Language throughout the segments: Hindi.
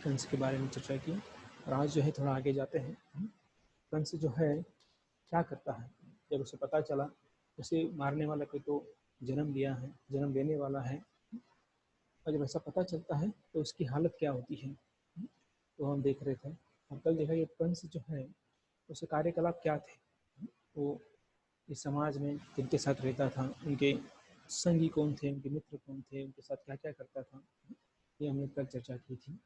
कंस के बारे में चर्चा की और आज जो है थोड़ा आगे जाते हैं। कंस जो है क्या करता है जब उसे पता चला उसे मारने वाला कोई तो जन्म लिया है, जन्म लेने वाला है, और जब ऐसा पता चलता है तो उसकी हालत क्या होती है, तो हम देख रहे थे। और कल देखा कि कंस जो है उसके कार्यकलाप क्या थे, वो इस समाज में जिनके साथ रहता था उनके संगी कौन थे, उनके मित्र कौन थे, उनके साथ क्या क्या करता था, ये हमने कल चर्चा की थी।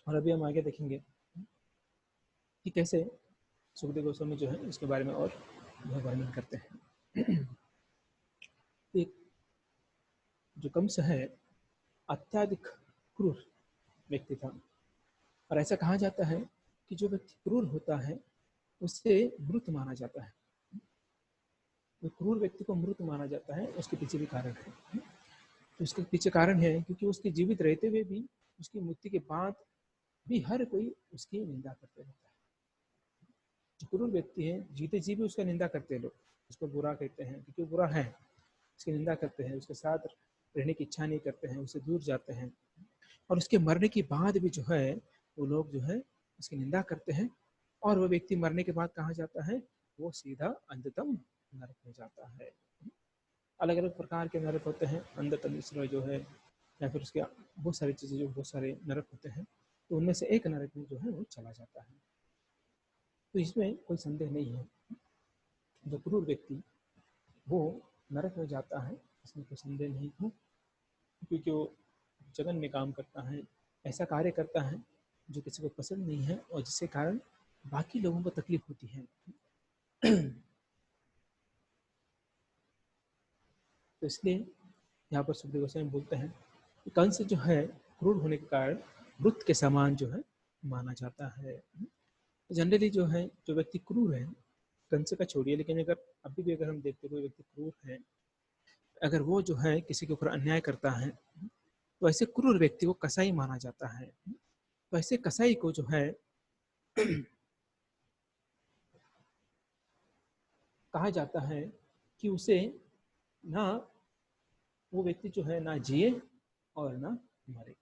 और अभी हम आगे देखेंगे कि कैसे सुखदेव गोस्वामी जो है इसके बारे में और वर्णन करते हैं। एक जो कंस है अत्याधिक क्रूर व्यक्ति था, और ऐसा कहा जाता है कि जो व्यक्ति क्रूर होता है उससे मृत माना जाता है। जो क्रूर व्यक्ति को मृत माना जाता है उसके पीछे भी कारण है। तो उसके पीछे कारण है क्योंकि उसके जीवित रहते हुए भी, उसकी मृत्यु के बाद भी हर कोई उसकी निंदा करते रहता है। जो क्रूर व्यक्ति है जीते जी भी उसका निंदा करते हैं, लोग उसको बुरा कहते हैं क्योंकि वो बुरा है, उसकी निंदा करते हैं, उसके साथ रहने की इच्छा नहीं करते हैं, उससे दूर जाते हैं। और उसके मरने के बाद भी जो है वो लोग जो है उसकी निंदा करते हैं, और वो व्यक्ति मरने के बाद कहाँ जाता है, वो सीधा अंधतम नरक में जाता है। अलग अलग प्रकार के नरक होते हैं, अंधतम जो है, या फिर उसके बहुत सारी चीज़ें जो बहुत सारे नरक होते हैं, तो उनमें से एक नरक में जो है वो चला जाता है। तो इसमें कोई संदेह नहीं है, जो क्रूर व्यक्ति वो नरक में जाता है, इसमें कोई संदेह नहीं है, क्योंकि वो जघन्य काम करता है, ऐसा कार्य करता है जो किसी को पसंद नहीं है और जिसके कारण बाकी लोगों को तकलीफ होती है। तो इसलिए यहाँ पर सुखदेव गोस्वामी बोलते हैं कि कंस जो है क्रूर होने के कारण मृत के समान जो है माना जाता है। जनरली जो है जो व्यक्ति क्रूर है, कंस का छोड़िए, लेकिन अगर अभी भी अगर हम देखते कोई व्यक्ति क्रूर है, अगर वो जो है किसी के ऊपर अन्याय करता है तो ऐसे क्रूर व्यक्ति को कसाई माना जाता है। तो ऐसे कसाई को जो है कहा जाता है कि उसे ना, वो व्यक्ति जो है ना जिए और ना मरे।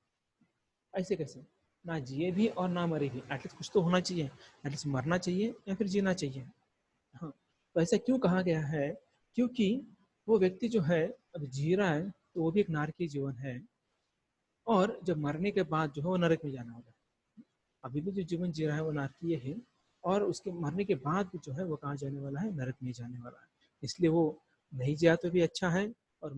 ऐसे कैसे, ना जिए भी और ना मरे भी, एटलीस्ट कुछ तो होना चाहिए, एटलीस्ट मरना चाहिए या फिर जीना चाहिए। हाँ, तो ऐसा क्यों कहा गया है, क्योंकि वो व्यक्ति जो है अब जी रहा है तो वो भी एक नारकीय जीवन है, और जब मरने के बाद जो है वो नरक में जाना होगा। अभी भी जो जीवन जी रहा है वो नारकीय है, और उसके मरने के बाद जो है वो कहाँ जाने वाला है, नरक में जाने वाला है। इसलिए वो नहीं जिया तो भी अच्छा है, और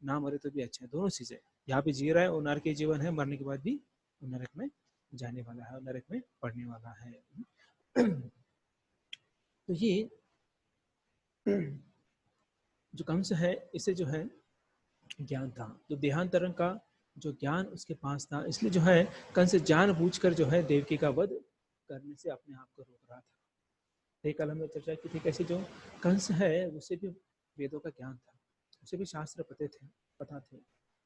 ना मरे तो भी अच्छा है, दोनों चीजें। यहाँ पे जी रहा है वो नारकीय जीवन है, मरने के बाद भी वो नरक में जाने वाला है और नरक में पड़ने वाला है। तो ये जो कंस है इसे जो है ज्ञान था, जो देहांतरण का जो ज्ञान उसके पास था, इसलिए जो है कंस जानबूझकर जो है देवकी का वध करने से अपने आप को रोक रहा था। कल हमने चर्चा की थी कैसे जो कंस है उसे भी वेदों का ज्ञान था, उसे भी शास्त्र पता थे,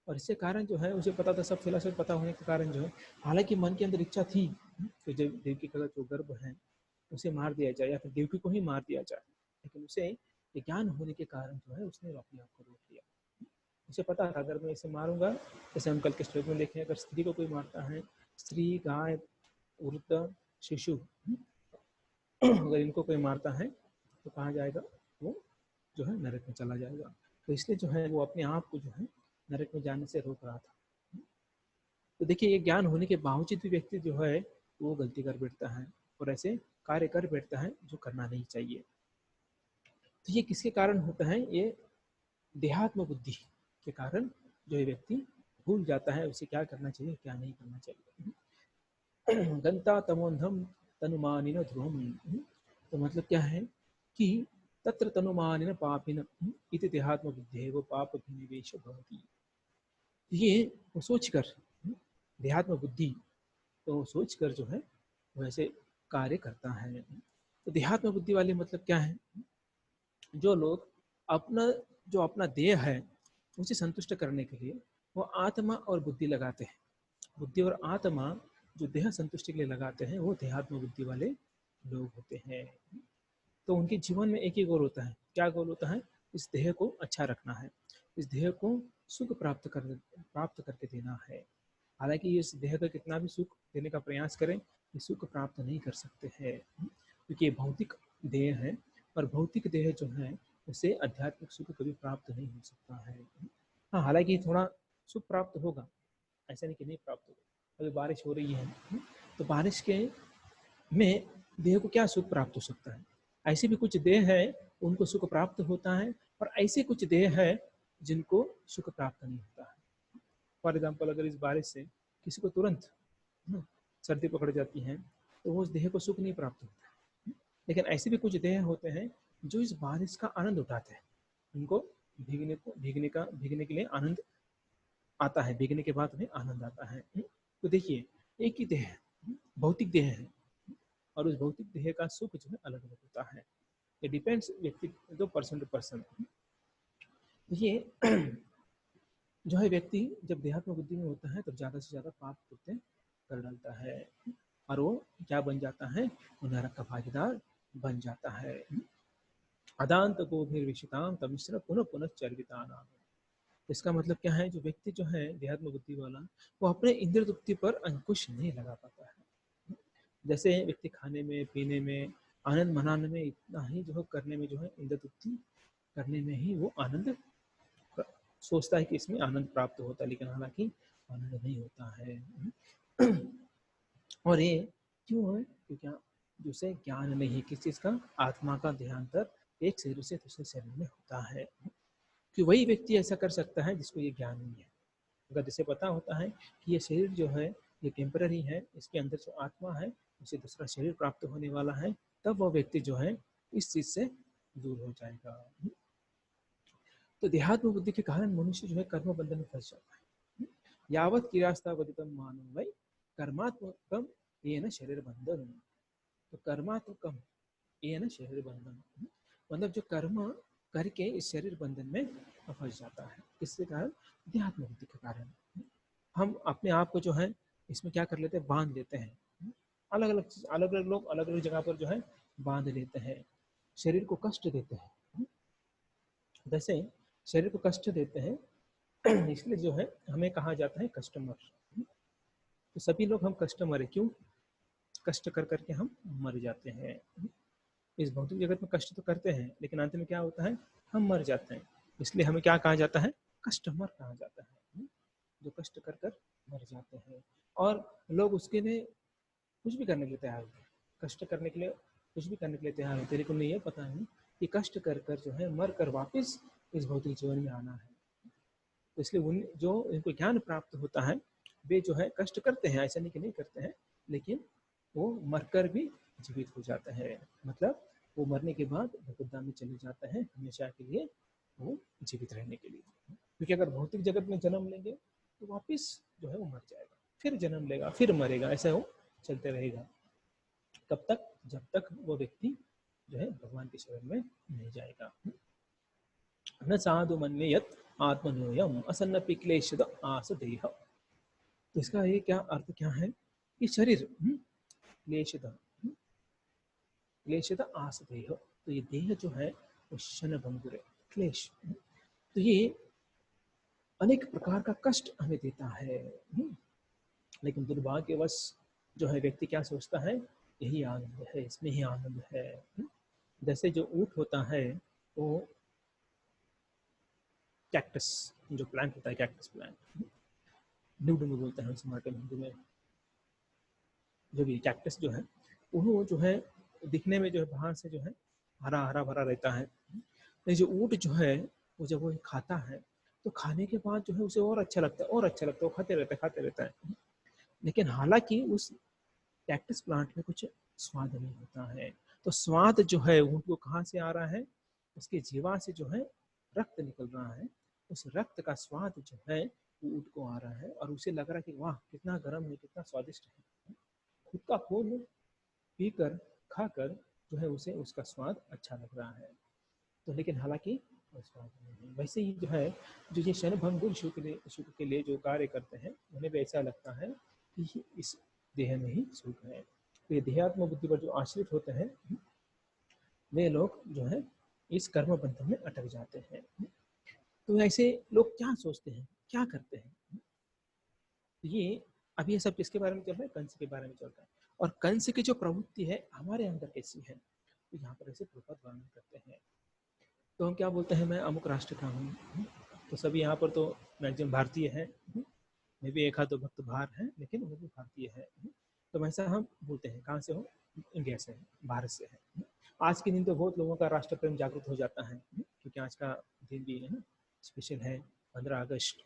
और इससे कारण जो है उसे पता था, सब फिलोसफी पता होने के कारण जो है, हालांकि मन के अंदर इच्छा थी कि जब देवकी का जो गर्भ है उसे मार दिया जाए या फिर देवकी को ही मार दिया जाए, लेकिन उसे ज्ञान होने के कारण जो है उसने अपने आप को रोक लिया। उसे पता था अगर मैं इसे मारूंगा, जैसे हम कल के श्लोक में देखें, अगर स्त्री को कोई मारता है, स्त्री, गाय, वृद्ध, शिशु, अगर इनको कोई मारता है तो कहाँ जाएगा, वो जो है नरक में चला जाएगा। तो इसलिए जो है वो अपने आप को जो है नरक में जाने से रोक रहा था। तो देखिए ये ज्ञान होने के बावजूद भी व्यक्ति जो है वो गलती कर बैठता है और ऐसे कार्य कर बैठता है जो करना नहीं चाहिए। तो ये किसके कारण होता है, ये देहात्म बुद्धि के कारण जो ये व्यक्ति भूल जाता है उसे क्या करना चाहिए क्या नहीं करना चाहिए। गंता तमोन्धम तनुमानिन ध्रुवम, तो मतलब क्या है कि तत्र तनुमानिन पापिन इति देहात्म बुद्धि वो पाप निवेश भवति। ये वो सोचकर, देहात्म बुद्धि, तो सोचकर जो है वैसे कार्य करता है। तो देहात्म बुद्धि वाले मतलब क्या है, जो लोग अपना जो अपना देह है उसे संतुष्ट करने के लिए वो आत्मा और बुद्धि लगाते हैं। बुद्धि और आत्मा जो देह संतुष्टि के लिए लगाते हैं वो देहात्म बुद्धि वाले लोग होते हैं। तो उनके जीवन में एक ही गोल होता है, क्या गोल होता है, इस देह को अच्छा रखना है, इस देह को सुख प्राप्त करके देना है। हालांकि ये इस देह का कितना भी सुख देने का प्रयास करें, ये सुख प्राप्त नहीं कर सकते हैं, क्योंकि ये भौतिक देह है, और भौतिक देह जो है उसे आध्यात्मिक सुख कभी प्राप्त नहीं हो सकता है। हाँ, हालांकि थोड़ा सुख प्राप्त होगा, ऐसा नहीं कि नहीं प्राप्त होगा। अभी बारिश हो रही है, तो बारिश के में देह को क्या सुख प्राप्त हो सकता है? ऐसे भी कुछ देह है उनको सुख प्राप्त होता है, और ऐसे कुछ देह है जिनको सुख प्राप्त नहीं होता है। फॉर एग्जाम्पल, अगर इस बारिश से किसी को तुरंत सर्दी पकड़ जाती है, तो वो उस देह को सुख नहीं प्राप्त होता है। लेकिन ऐसे भी कुछ देह होते हैं जो इस बारिश का आनंद उठाते हैं, उनको भीगने के लिए आनंद आता है, भीगने के बाद उन्हें आनंद आता है। तो देखिए, एक ही देह है, भौतिक देह है, और उस भौतिक देह का सुख जो है अलग अलग होता है। ये डिपेंड्स व्यक्ति तो पर्सन टू पर्सन। ये जो है व्यक्ति जब देहात्म बुद्धि में होता है तब ज़्यादा से ज़्यादा पाप कृत्य कर डालता है, और वो क्या बन जाता है? वो नरक का भागीदार बन जाता है। अदांत गोभिर्विषिताम तमिश्र पुनः पुनः चर्विता नाम। इसका मतलब क्या है? जो व्यक्ति जो है देहात्म बुद्धि वाला, वो अपने इंद्रिय तृप्ति पर अंकुश नहीं लगा पाता है। जैसे व्यक्ति खाने में, पीने में, आनंद मनाने में, इतना ही जो करने में, जो है इंद्रिय तृप्ति करने में ही वो आनंद सोचता है कि इसमें आनंद प्राप्त होता है, लेकिन हालांकि आनंद नहीं होता है। और ये क्यों है? क्योंकि उसे ज्ञान नहीं है किस चीज़ का? आत्मा का देहांतर एक शरीर से दूसरे शरीर में होता है। कि वही व्यक्ति ऐसा कर सकता है जिसको ये ज्ञान नहीं है। अगर जिसे पता होता है कि ये शरीर जो है ये टेम्पररी है, इसके अंदर जो आत्मा है उसे दूसरा शरीर प्राप्त होने वाला है, तब वह व्यक्ति जो है इस चीज से दूर हो जाएगा। तो देहात्म बुद्धि के कारण मनुष्य जो है कर्म बंधन में फंस जाता है। यावत क्रियास्थावदितम मानव वै कर्मात्मकम ये न शरीर बंधन। तो कर्मात्मकम ये न शरीर बंधन, मतलब जो कर्म करके इस शरीर बंधन में फंस जाता है। किसके कारण? देहात्म बुद्धि के कारण। हम अपने आप को जो है इसमें क्या कर लेते हैं? बांध लेते हैं। अलग अलग लोग अलग अलग जगह पर जो है बांध लेते हैं, शरीर को कष्ट देते हैं। जैसे शरीर को कष्ट देते हैं, इसलिए जो है हमें कहा जाता है कस्टमर। तो सभी लोग हम कस्टमर है, क्यों? कष्ट कर करके हम मर जाते हैं। इस भौतिक जगत में कष्ट तो करते हैं, लेकिन अंत में क्या होता है? हम मर जाते हैं। इसलिए हमें क्या कहा जाता है? कस्टमर कहा जाता है, जो कष्ट कर कर मर जाते हैं। और लोग उसके लिए कुछ भी करने के लिए तैयार होते हैं, कष्ट करने के लिए कुछ भी करने के लिए तैयार होते हैं, लेकिन उन्हें यह पता नहीं कि कष्ट कर कर जो है मर कर वापस इस भौतिक जीवन में आना है। तो इसलिए उन जो इनको ज्ञान प्राप्त होता है वे जो है कष्ट करते हैं, ऐसा नहीं कि नहीं करते हैं, लेकिन वो मरकर भी जीवित हो जाता है। मतलब वो मरने के बाद भगवद्धाम में चले जाता है हमेशा के लिए, वो जीवित रहने के लिए। क्योंकि अगर भौतिक जगत में जन्म लेंगे तो वापस जो है वो मर जाएगा, फिर जन्म लेगा, फिर मरेगा, ऐसा वो चलते रहेगा। कब तक? जब तक वो व्यक्ति जो है भगवान के शरण में नहीं जाएगा। न साधु मन यत आत्मनोयम असन्न पिक्लेशद आस देह। तो इसका ये क्या अर्थ क्या है? कि शरीर क्लेशद क्लेशद आस देह, तो ये देह जो है वो शन भंगुर है, क्लेश। तो ये अनेक प्रकार का कष्ट हमें देता है। लेकिन दुर्भाग्यवश जो है व्यक्ति क्या सोचता है? यही आनंद है, इसमें ही आनंद है। जैसे जो ऊँट होता है वो कैक्टस, जो प्लांट होता है कैक्टस प्लांट, ड्यूडू बोलते हैं उसे मार्केट हिंदी में। जो भी कैक्टस जो है वो जो है दिखने में जो है बाहर से जो है हरा हरा भरा रहता है, लेकिन जो ऊँट जो है वो जब वो खाता है तो खाने के बाद जो है उसे और अच्छा लगता है, और अच्छा लगता है, वो खाते रहता है। लेकिन हालांकि उस कैक्टस प्लांट में कुछ स्वाद नहीं होता है। तो स्वाद जो है ऊँट को कहाँ से आ रहा है? उसके जीवा से जो है रक्त निकल रहा है, उस रक्त का स्वाद जो है वो ऊँट को आ रहा है, और उसे लग रहा है कि वाह कितना गर्म है, कितना स्वादिष्ट है। खुद का खून पीकर खाकर जो है उसे उसका स्वाद अच्छा लग रहा है। तो लेकिन हालांकि वो स्वाद नहीं है। वैसे ही जो है जो ये क्षणभंगुर सुख के लिए जो कार्य करते हैं उन्हें भी ऐसा लगता है कि इस देह में ही सुख है। तो ये देहात्म बुद्धि पर जो आश्रित होते हैं वे लोग जो है इस कर्म बंधन में अटक जाते हैं। तो ऐसे लोग क्या सोचते हैं, क्या करते हैं? ये अब ये सब किसके बारे में चल रहा है? कंस के बारे में चल रहा है। और कंस की जो प्रवृत्ति है हमारे अंदर कैसी है, तो यहाँ पर ऐसे प्रभात वर्णन करते हैं। तो हम क्या बोलते हैं, मैं अमुक राष्ट्र का हूँ, तो सभी यहाँ पर तो मैक्सिमम भारतीय है, मैं भी एक आध दो भक्त बाहर है, लेकिन वो भी भारतीय है। तो वैसा हम बोलते हैं। कहाँ से हो? इंडिया से है, भारत से है। आज के दिन तो बहुत लोगों का राष्ट्र प्रेम जागृत हो जाता है, क्योंकि आज का दिन भी है ना स्पेशल है, 15 अगस्त।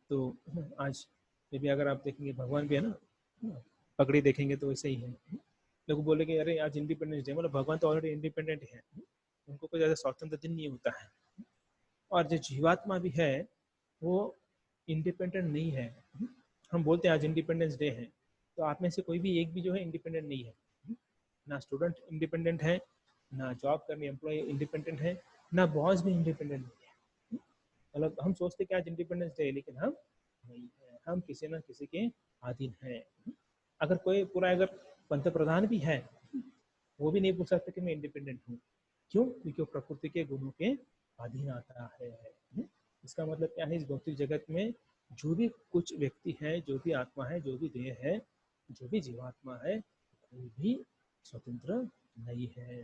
तो आज में भी अगर आप देखेंगे भगवान भी है ना, पगड़ी देखेंगे तो वैसे ही है। लोग बोलेंगे अरे आज इंडिपेंडेंस डे, मतलब भगवान तो ऑलरेडी इंडिपेंडेंट है, उनको कोई ज़्यादा स्वतंत्र दिन नहीं होता है। और जो जीवात्मा भी है वो इंडिपेंडेंट नहीं है। हम बोलते हैं आज इंडिपेंडेंस डे है, तो आप में से कोई भी एक भी जो है इंडिपेंडेंट नहीं है। ना स्टूडेंट इंडिपेंडेंट है, ना जॉब करने एम्प्लॉय इंडिपेंडेंट है, ना बॉस भी इंडिपेंडेंट नहीं है। मतलब हम सोचते कि आज इंडिपेंडेंस डे है, लेकिन हम नहीं है, हम किसी ना किसी के अधीन हैं। अगर कोई पूरा अगर पंत प्रधान भी है, वो भी नहीं पूछ सकते कि मैं इंडिपेंडेंट हूँ। क्यों? क्योंकि वो प्रकृति के गुणों के अधीन आता है। इसका मतलब क्या है, इस भौतिक जगत में जो भी कुछ व्यक्ति है, जो भी आत्मा है, जो भी देह है, जो भी जीवात्मा है, कोई भी स्वतंत्र नहीं है।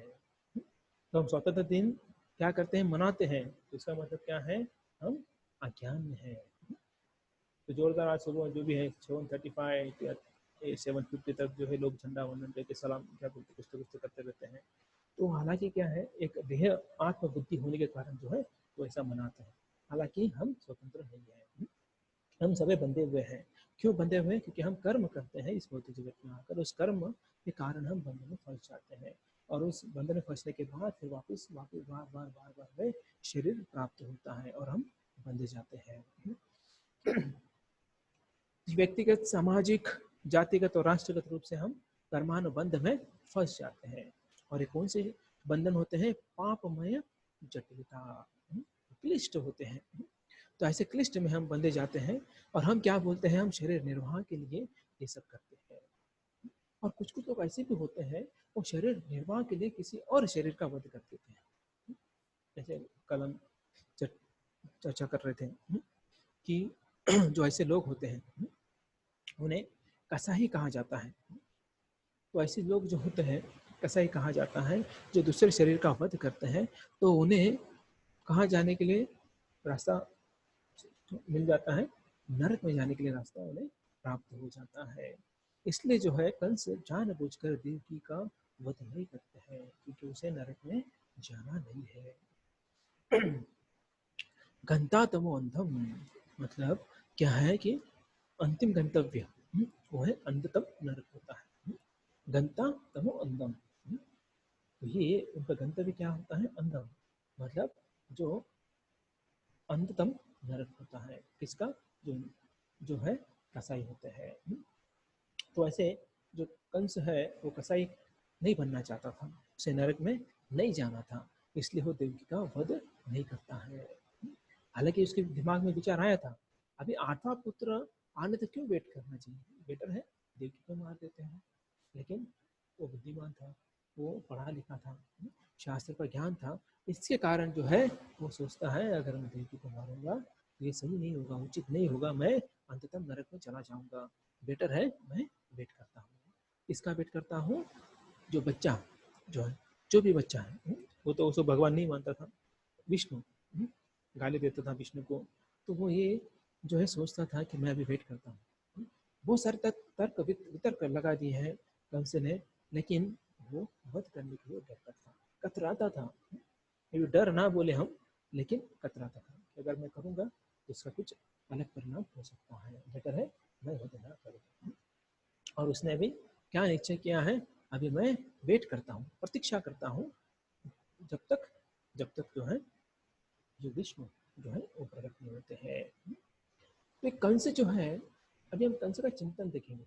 तो हम स्वतंत्र दिन क्या करते हैं, मनाते हैं। तो इसका मतलब क्या है, हम अज्ञान में है। तो जोरदार आज सुबह जो भी है 7:35 या 7:50 तक जो है लोग झंडा वंदन करके सलाम क्या बोलते कुछ तो करते रहते हैं। तो हालांकि क्या है, एक देह आत्मबुद्धि होने के कारण जो है वो ऐसा मनाते हैं। हालांकि हम स्वतंत्र नहीं है, हम सभी बंधे हुए हैं। क्यों बंधे हुए हैं? क्योंकि हम कर्म करते हैं इस भौतिक जगत में आकर, उस कर्म के कारण हम बंधन में फंस जाते हैं। और उस बंधन में फंसने के बाद फिर वापस वापस बार बार बार बार में शरीर प्राप्त होता है और हम बंधे जाते हैं। व्यक्तिगत, सामाजिक, जातिगत और राष्ट्रगत रूप से हम कर्मानुबंध में फंस जाते हैं। और ये कौन से बंधन होते हैं? पापमय जटिलता, क्लिष्ट होते हैं। तो ऐसे क्लिष्ट में हम बंधे जाते हैं और हम क्या बोलते हैं, हम शरीर निर्वाह के लिए ये सब करते हैं। और कुछ कुछ लोग ऐसे भी होते हैं, वो शरीर निर्वाह के लिए किसी और शरीर का वध कर देते हैं। जैसे कल हम चर्चा कर रहे थे कि जो ऐसे लोग होते हैं उन्हें कसाई कहा जाता है। तो ऐसे लोग जो होते हैं कसाई कहा जाता है, जो दूसरे शरीर का वध करते हैं, तो उन्हें कहाँ जाने के लिए रास्ता मिल जाता है? नरक में जाने के लिए रास्ता उन्हें प्राप्त हो जाता है। इसलिए जो है कंस जानबूझकर देवकी का वध नहीं करते हैं, क्योंकि उसे नरक में जाना नहीं है। गंता तमो अंधम, मतलब क्या है कि अंतिम गंतव्य वो है अंधतम नरक होता है। गंता तमो अंधम, तो ये उनका गंतव्य क्या होता है? अंधम, मतलब जो अंततम नरक होता है। किसका? जो जो है कसाई होते हैं। तो ऐसे जो कंस है वो कसाई नहीं बनना चाहता था, उसे नरक में नहीं जाना था, इसलिए वो देवकी का वध नहीं करता है। हालांकि उसके दिमाग में विचार आया था, अभी 8वां पुत्र आने तक क्यों वेट करना चाहिए, बेटर है देवकी को मार देते हैं। लेकिन वो बुद्धिमान था, वो पढ़ा लिखा था, शास्त्र का ज्ञान था, इसके कारण जो है वो सोचता है अगर मैं देवकी को मारूंगा तो ये सही नहीं होगा, उचित नहीं होगा, मैं अंततम नरक में चला जाऊंगा। बेटर है मैं वेट करता हूँ। इसका वेट करता हूँ। जो बच्चा जो है, जो भी बच्चा है, वो तो उसको भगवान नहीं मानता था, विष्णु गाली देता था विष्णु को। तो वो ये जो है सोचता था कि मैं अभी वेट करता हूँ। बहुत सारे तर्क वितर्क लगा दिए हैं कंस ने, लेकिन वो वध करने के लिए डरता था, कतराता था। ये डर ना बोले हम, लेकिन कतराता था कि अगर मैं करूँगा तो इसका कुछ अलग परिणाम हो सकता है, बेटर है मैं वध ना करूँ। और उसने अभी क्या निश्चय किया है, अभी मैं वेट करता हूँ, प्रतीक्षा करता हूँ, जब तक जो है जो विष्णु जो है वो प्रकट नहीं होते हैं। तो कंस जो है, अभी हम कंस का चिंतन देखेंगे।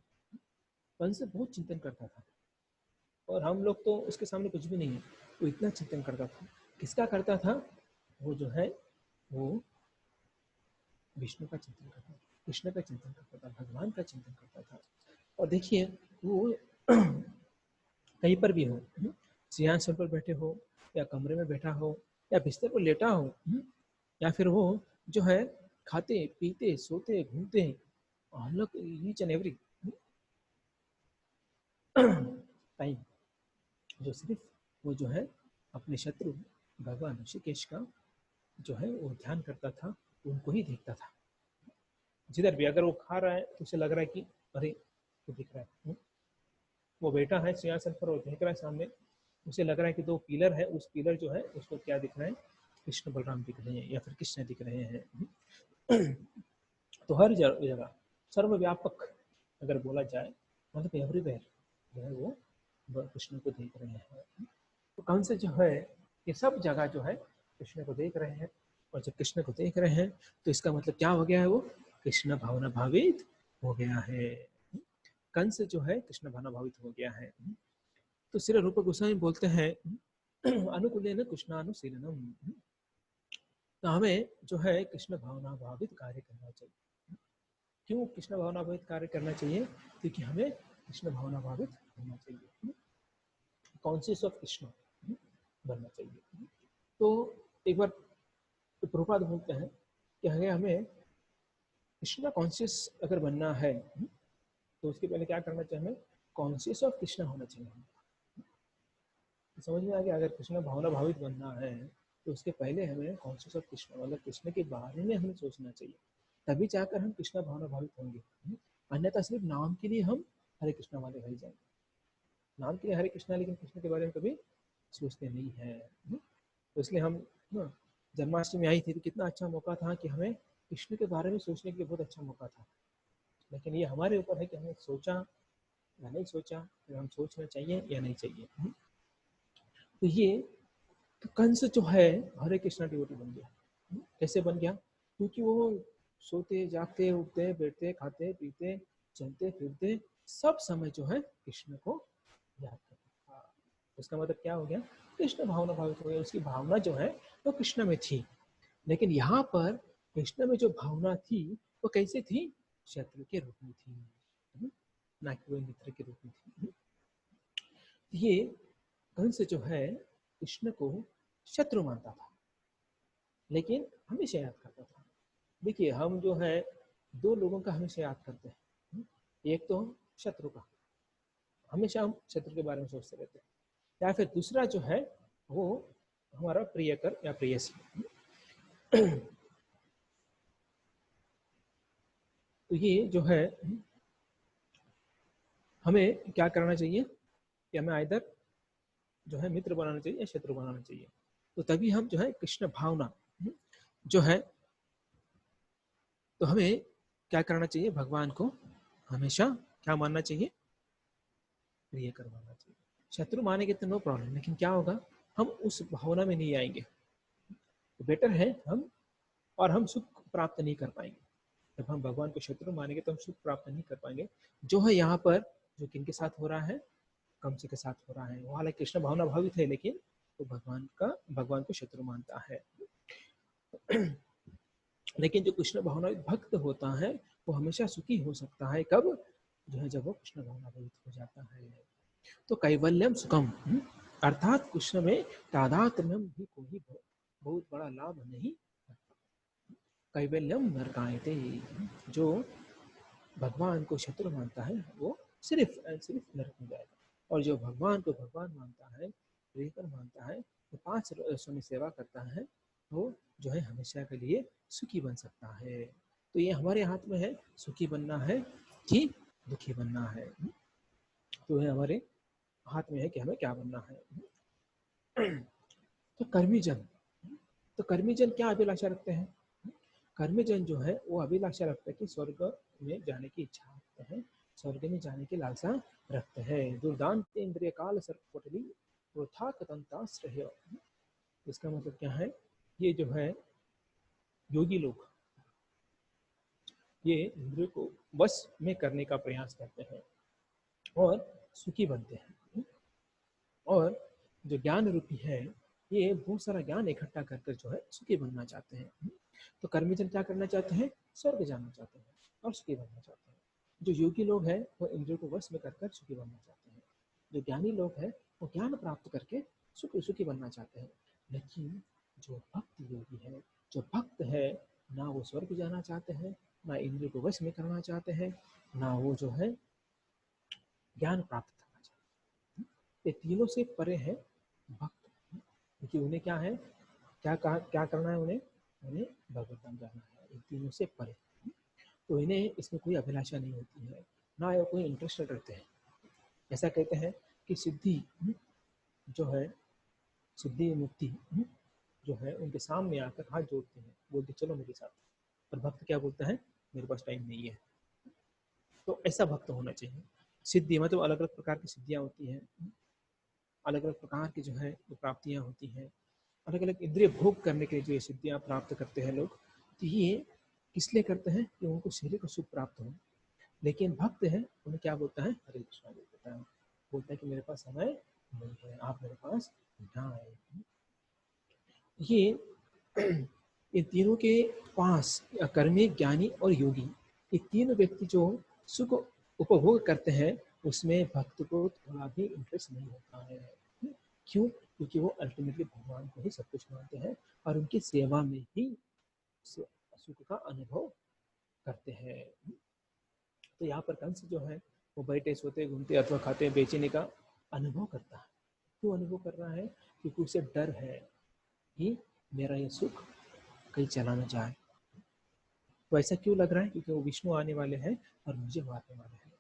कंस बहुत चिंतन करता था और हम लोग तो उसके सामने कुछ भी नहीं है। वो इतना चिंतन करता था। किसका करता था? वो जो है वो विष्णु का चिंतन करता था, कृष्ण का चिंतन करता था, भगवान का चिंतन करता था। और देखिए वो कहीं पर भी हो, सिंहासन पर बैठे हो या कमरे में बैठा हो या बिस्तर पर लेटा हो, या फिर वो जो है खाते पीते सोते घूमते look each and every time जो सिर्फ वो जो है अपने शत्रु भगवान ऋषिकेश का जो है वो ध्यान करता था, उनको ही देखता था। जिधर भी अगर वो खा रहा है तो उसे लग रहा है कि अरे वो दिख रहा है, वो बैठा है सिंहासन पर और देख रहा है सामने, उसे लग रहा है कि दो पिलर है, उस पिलर जो है उसको क्या दिख रहा है, कृष्ण बलराम दिख रहे हैं या फिर कृष्ण दिख रहे हैं। तो हर जगह सर्वव्यापक अगर बोला जाए मतलब एवरीवेयर जो है वो कृष्ण को देख रहे हैं। तो कंस जो है ये सब जगह जो है कृष्ण को देख रहे हैं, और जब कृष्ण को देख रहे हैं तो इसका मतलब क्या हो गया है, वो कृष्ण भावना भावित हो गया है। कंस जो है कृष्ण भावना भावित हो गया है। तो श्री रूप गोस्वामी बोलते हैं अनुकूलेन कृष्णानुशीलनम, तो हमें जो है कृष्ण भावना भावित कार्य करना चाहिए। क्यों कृष्ण भावना भावित कार्य करना चाहिए? क्योंकि हमें कृष्ण भावना भावित होना चाहिए, कॉन्शियस ऑफ कृष्ण बनना चाहिए। तो एक बार प्रभुपाद बोलते हैं कि अगर हमें कृष्ण कॉन्शियस अगर बनना है तो उसके पहले क्या करना चाहिए, हमें कॉन्शियस ऑफ कृष्ण होना चाहिए। तो समझ में आ गया, अगर कृष्ण भावना भावित बनना है तो उसके पहले हमें कॉन्शियस ऑफ कृष्ण मतलब कृष्ण के बारे में हमें सोचना चाहिए, तभी जाकर हम कृष्ण भावना भावित होंगे। अन्यथा सिर्फ नाम के लिए हम हरे कृष्ण वाले रह जाएंगे, नाम के लिए हरे कृष्णा लेकिन कृष्ण के बारे में कभी सोचते नहीं है। तो इसलिए हम जन्माष्टमी आई थी तो कितना अच्छा मौका था कि हमें कृष्ण के बारे में सोचने के लिए बहुत अच्छा मौका था, लेकिन ये हमारे ऊपर है कि हमने सोचा या नहीं सोचा, फिर हम सोचना चाहिए या नहीं चाहिए। तो ये तो कंस जो है हरे कृष्णा डिवोटी बन गया। कैसे बन गया? क्योंकि वो सोते जागते उठते बैठते खाते पीते चलते फिरते सब समय जो है कृष्ण को याद करता था। उसका मतलब क्या हो गया, कृष्ण भावना भावित हो गया, उसकी भावना जो है वो कृष्ण में थी। लेकिन यहाँ पर कृष्ण में जो भावना थी वो कैसे थी, शत्रु के रूप में थी, ना कि वो मित्र के रूप में थी। ये कंस जो है कृष्ण को शत्रु मानता था लेकिन हमेशा याद करता था। देखिए हम जो है दो लोगों का हमेशा याद करते हैं, एक तो शत्रु का, हमेशा हम शत्रु के बारे में सोचते रहते हैं, या फिर दूसरा जो है वो हमारा प्रियकर या प्रेयसी। तो ये जो है हमें क्या करना चाहिए कि हमें आइदर जो है मित्र बनाना चाहिए या शत्रु बनाना चाहिए। तो तभी हम जो है कृष्ण भावना जो है, तो हमें क्या करना चाहिए, भगवान को हमेशा क्या मानना चाहिए, प्रिय करवाना चाहिए। शत्रु मानेंगे तो नो प्रॉब्लम, लेकिन क्या होगा, हम उस भावना में नहीं आएंगे। तो बेटर है हम, और हम सुख प्राप्त नहीं कर पाएंगे। जब हम भगवान को शत्रु मानेंगे तो हम सुख प्राप्त नहीं कर पाएंगे। जो है यहाँ पर जो किनके साथ हो रहा है, कंस के साथ हो रहा है। वो हालांकि कृष्ण भावना भावित है लेकिन वो भगवान को शत्रु मानता है। लेकिन जो कृष्ण भावना भक्त होता है वो हमेशा सुखी हो सकता है, कब, जो है जब वो कृष्ण भावना भावित हो जाता है। तो कैवल्यम सुखम, अर्थात कृष्ण में तादात्म्यम भी कोई बहुत बड़ा लाभ नहीं। कैवल्यम नरकायते, जो भगवान को शत्रु मानता है वो सिर्फ सिर्फ नरक में जाएगा, और जो भगवान को भगवान मानता है, प्रियकर मानता है, तो 5 रसों में सेवा करता है, वो जो है हमेशा के लिए सुखी बन सकता है। तो ये हमारे हाथ में है, सुखी बनना है कि दुखी बनना है। तो ये हमारे हाथ में है कि हमें क्या बनना है। तो कर्मीजन क्या अभिलाषा रखते हैं? कर्मीजन जो है वो अभिलाषा रखते हैं कि स्वर्ग में जाने की इच्छा रखते हैं, स्वर्ग में जाने की लालसा रखते हैं। दुर्दांत इंद्रिय काल सर्पटली वृथा कतंता श्रेय। इसका मतलब क्या है, ये जो है योगी लोग ये इंद्रियों को वश में करने का प्रयास करते हैं और सुखी बनते हैं, और जो ज्ञान रूपी है ये बहुत सारा ज्ञान इकट्ठा कर कर जो है सुखी बनना चाहते हैं। तो कर्मजन क्या करना चाहते हैं, स्वर्ग जाना चाहते हैं और सुखी बनना चाहते हैं। जो योगी लोग हैं वो इंद्रियों को वश में कर कर सुखी बनना चाहते हैं। जो ज्ञानी लोग हैं वो ज्ञान प्राप्त करके सुखी बनना चाहते हैं। लेकिन जो भक्त योगी है, जो भक्त है, ना वो स्वर्ग जाना चाहते हैं ना इंद्रिय को वश में करना चाहते हैं, ना वो जो है ज्ञान प्राप्त करना चाहते हैं। ये तीनों से परे है भक्त, क्योंकि उन्हें क्या है, क्या करना है उन्हें, उन्हें भगवत धाम जाना है, इन तीनों से परे। तो इन्हें इसमें कोई अभिलाषा नहीं होती है, ना ये कोई इंटरेस्टेड रहते हैं। ऐसा कहते हैं कि सिद्धि जो है, सिद्धि मुक्ति जो है उनके सामने आकर हाथ जोड़ते हैं, बोलते चलो मेरे साथ। और भक्त क्या बोलता है, मेरे पास टाइम नहीं है। तो ऐसा भक्त होना चाहिए। सिद्धि मतलब अलग अलग प्रकार की सिद्धियां होती हैं, अलग अलग प्रकार की जो है वो प्राप्तियां होती हैं, अलग अलग इंद्रिय भोग करने के लिए जो ये सिद्धियां प्राप्त करते हैं लोग, तो ये किस लिए करते हैं कि उनको शरीर को सुख प्राप्त हो। लेकिन भक्त है उन्हें क्या बोलता है, हरे कृष्णा बोलता है, बोलता है कि मेरे पास समय नहीं है, आप मेरे पास ना आए। ये इन तीनों के पास कर्मी, ज्ञानी और योगी, ये तीन व्यक्ति जो सुख उपभोग करते हैं उसमें भक्त को थोड़ा भी इंटरेस्ट नहीं होता है। क्यों? क्योंकि वो अल्टीमेटली भगवान को ही सब कुछ मानते हैं और उनकी सेवा में ही सुख का अनुभव करते हैं। तो यहाँ पर कंस जो है वो बैठे सोते घूमते अथवा खाते बेचने का अनुभव करता है। क्यों अनुभव कर रहा है? क्योंकि उसे डर है कि मेरा ये सुख कहीं चला ना जाए। तो ऐसा क्यों लग रहा है? क्योंकि वो विष्णु आने वाले हैं और मुझे मारने वाले हैं।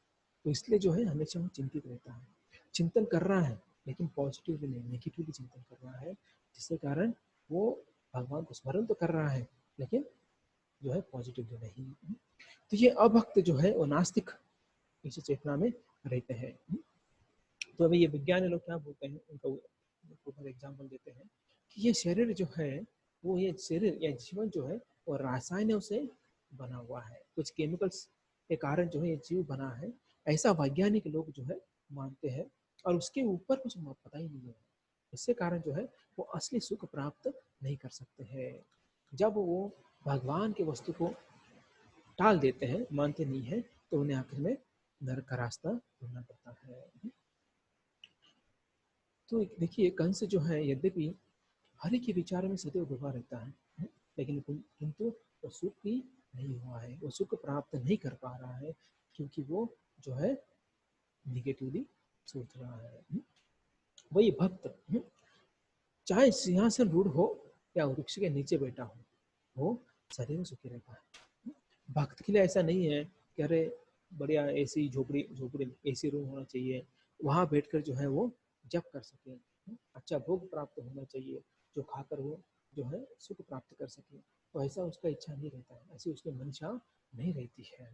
तो इसलिए जो है हमेशा वो चिंतित रहता है, चिंतन कर रहा है लेकिन पॉजिटिवली नहीं, नेगेटिवली चिंतन कर रहा है, जिसके कारण वो भगवान को स्मरण तो कर रहा है लेकिन जो है पॉजिटिवली नहीं। तो ये अभक्त जो है वो नास्तिक इस चेतना में रहते हैं। तो अभी ये विज्ञानी लोग क्या बोलते हैं, उनका ऊपर एग्जाम्पल देते हैं कि ये शरीर जो है वो, ये शरीर या जीवन जो है वो रासायनों से बना हुआ है, कुछ केमिकल्स के कारण जो है ये जीव बना है, ऐसा वैज्ञानिक लोग जो है मानते हैं। और उसके ऊपर कुछ पता ही नहीं है, इससे कारण जो है वो असली सुख प्राप्त नहीं कर सकते हैं। जब वो भगवान के वस्तु को टाल देते हैं, मानते नहीं है, तो उन्हें आखिर में नरक का रास्ता ढूंढना पड़ता है। तो देखिए कंस जो है यद्यपि हरि के विचार में सदैव डूबा रहता है, लेकिन किंतु वो सुख भी नहीं हुआ है, वो सुख प्राप्त नहीं कर पा रहा है, क्योंकि वो जो है निगेटिवली सोच रहा है। वही भक्त चाहे सिंहासन रूढ़ हो या वृक्ष के नीचे बैठा हो, वो सदैव सुखी रहता है। भक्त के लिए ऐसा नहीं है कि अरे बढ़िया एसी झोपड़ी झोपड़ी एसी रूम होना चाहिए, वहां बैठकर जो है वो जप कर सके, अच्छा भोग प्राप्त होना चाहिए, जो खाकर वो जो है सुख प्राप्त कर सके। तो ऐसा उसका इच्छा नहीं रहता है, ऐसी उसकी मंशा नहीं रहती है।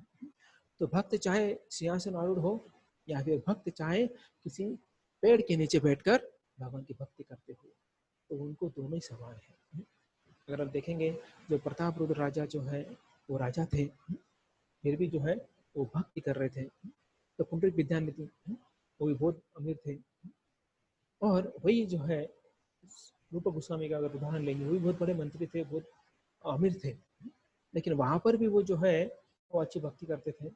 तो भक्त चाहे सिंहासन आरूढ़ हो या फिर भक्त चाहे किसी पेड़ के नीचे बैठकर भगवान की भक्ति करते हो, तो उनको दोनों ही समान है। अगर आप देखेंगे जो प्रताप रुद्र राजा जो है वो राजा थे, फिर भी जो है वो भक्ति कर रहे थे। तो पुंडरिक विद्यानिधि वो भी बहुत अमीर थे, और वही जो है रूप गोस्वामी का अगर उदाहरण लेंगे, वो भी बहुत बड़े मंत्री थे, बहुत अमीर थे, लेकिन वहां पर भी वो जो है वो अच्छी भक्ति करते थे।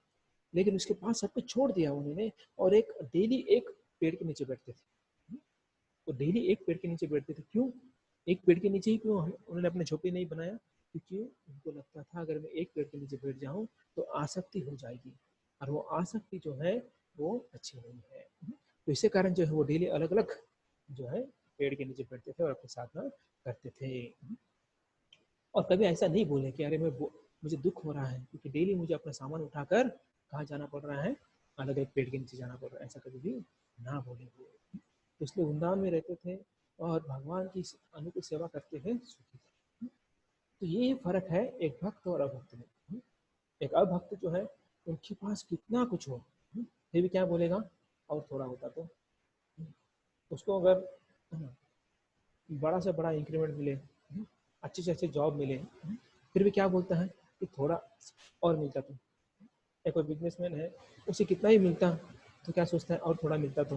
लेकिन उसके बाद सब कुछ छोड़ दिया उन्होंने, और एक डेली एक पेड़ के नीचे बैठते थे। वो डेली एक पेड़ के नीचे बैठते थे। क्यों एक पेड़ के नीचे ही क्यों उन्होंने अपने झोपड़ी नहीं बनाया? क्योंकि उनको लगता था अगर मैं एक पेड़ के नीचे बैठ जाऊं तो आसक्ति हो जाएगी, और वो आसक्ति जो है वो अच्छी नहीं है। तो इसी कारण जो है वो डेली अलग अलग जो है पेड़ के नीचे बैठते थे और अपनी साधना करते थे। और कभी ऐसा नहीं बोले कि अरे मुझे दुख हो रहा है क्योंकि डेली मुझे अपना सामान उठाकर कहाँ जाना पड़ रहा है, अलग एक पेड़ के नीचे जाना पड़ रहा है, ऐसा कभी भी ना बोले वो। तो इसलिए वृंदावन में रहते थे और भगवान की अनुकूल सेवा करते हुए सुखी थे। तो ये फर्क है एक भक्त और अभक्त में। एक अभक्त जो है उनके पास कितना कुछ हो, फिर भी क्या बोलेगा, और थोड़ा होता तो। उसको अगर बड़ा से बड़ा इंक्रीमेंट मिले, अच्छे से अच्छे जॉब मिले, फिर भी क्या बोलता है कि थोड़ा और मिलता तो। या कोई बिजनेसमैन है, उसे कितना ही मिलता तो क्या सोचता है, और थोड़ा मिलता तो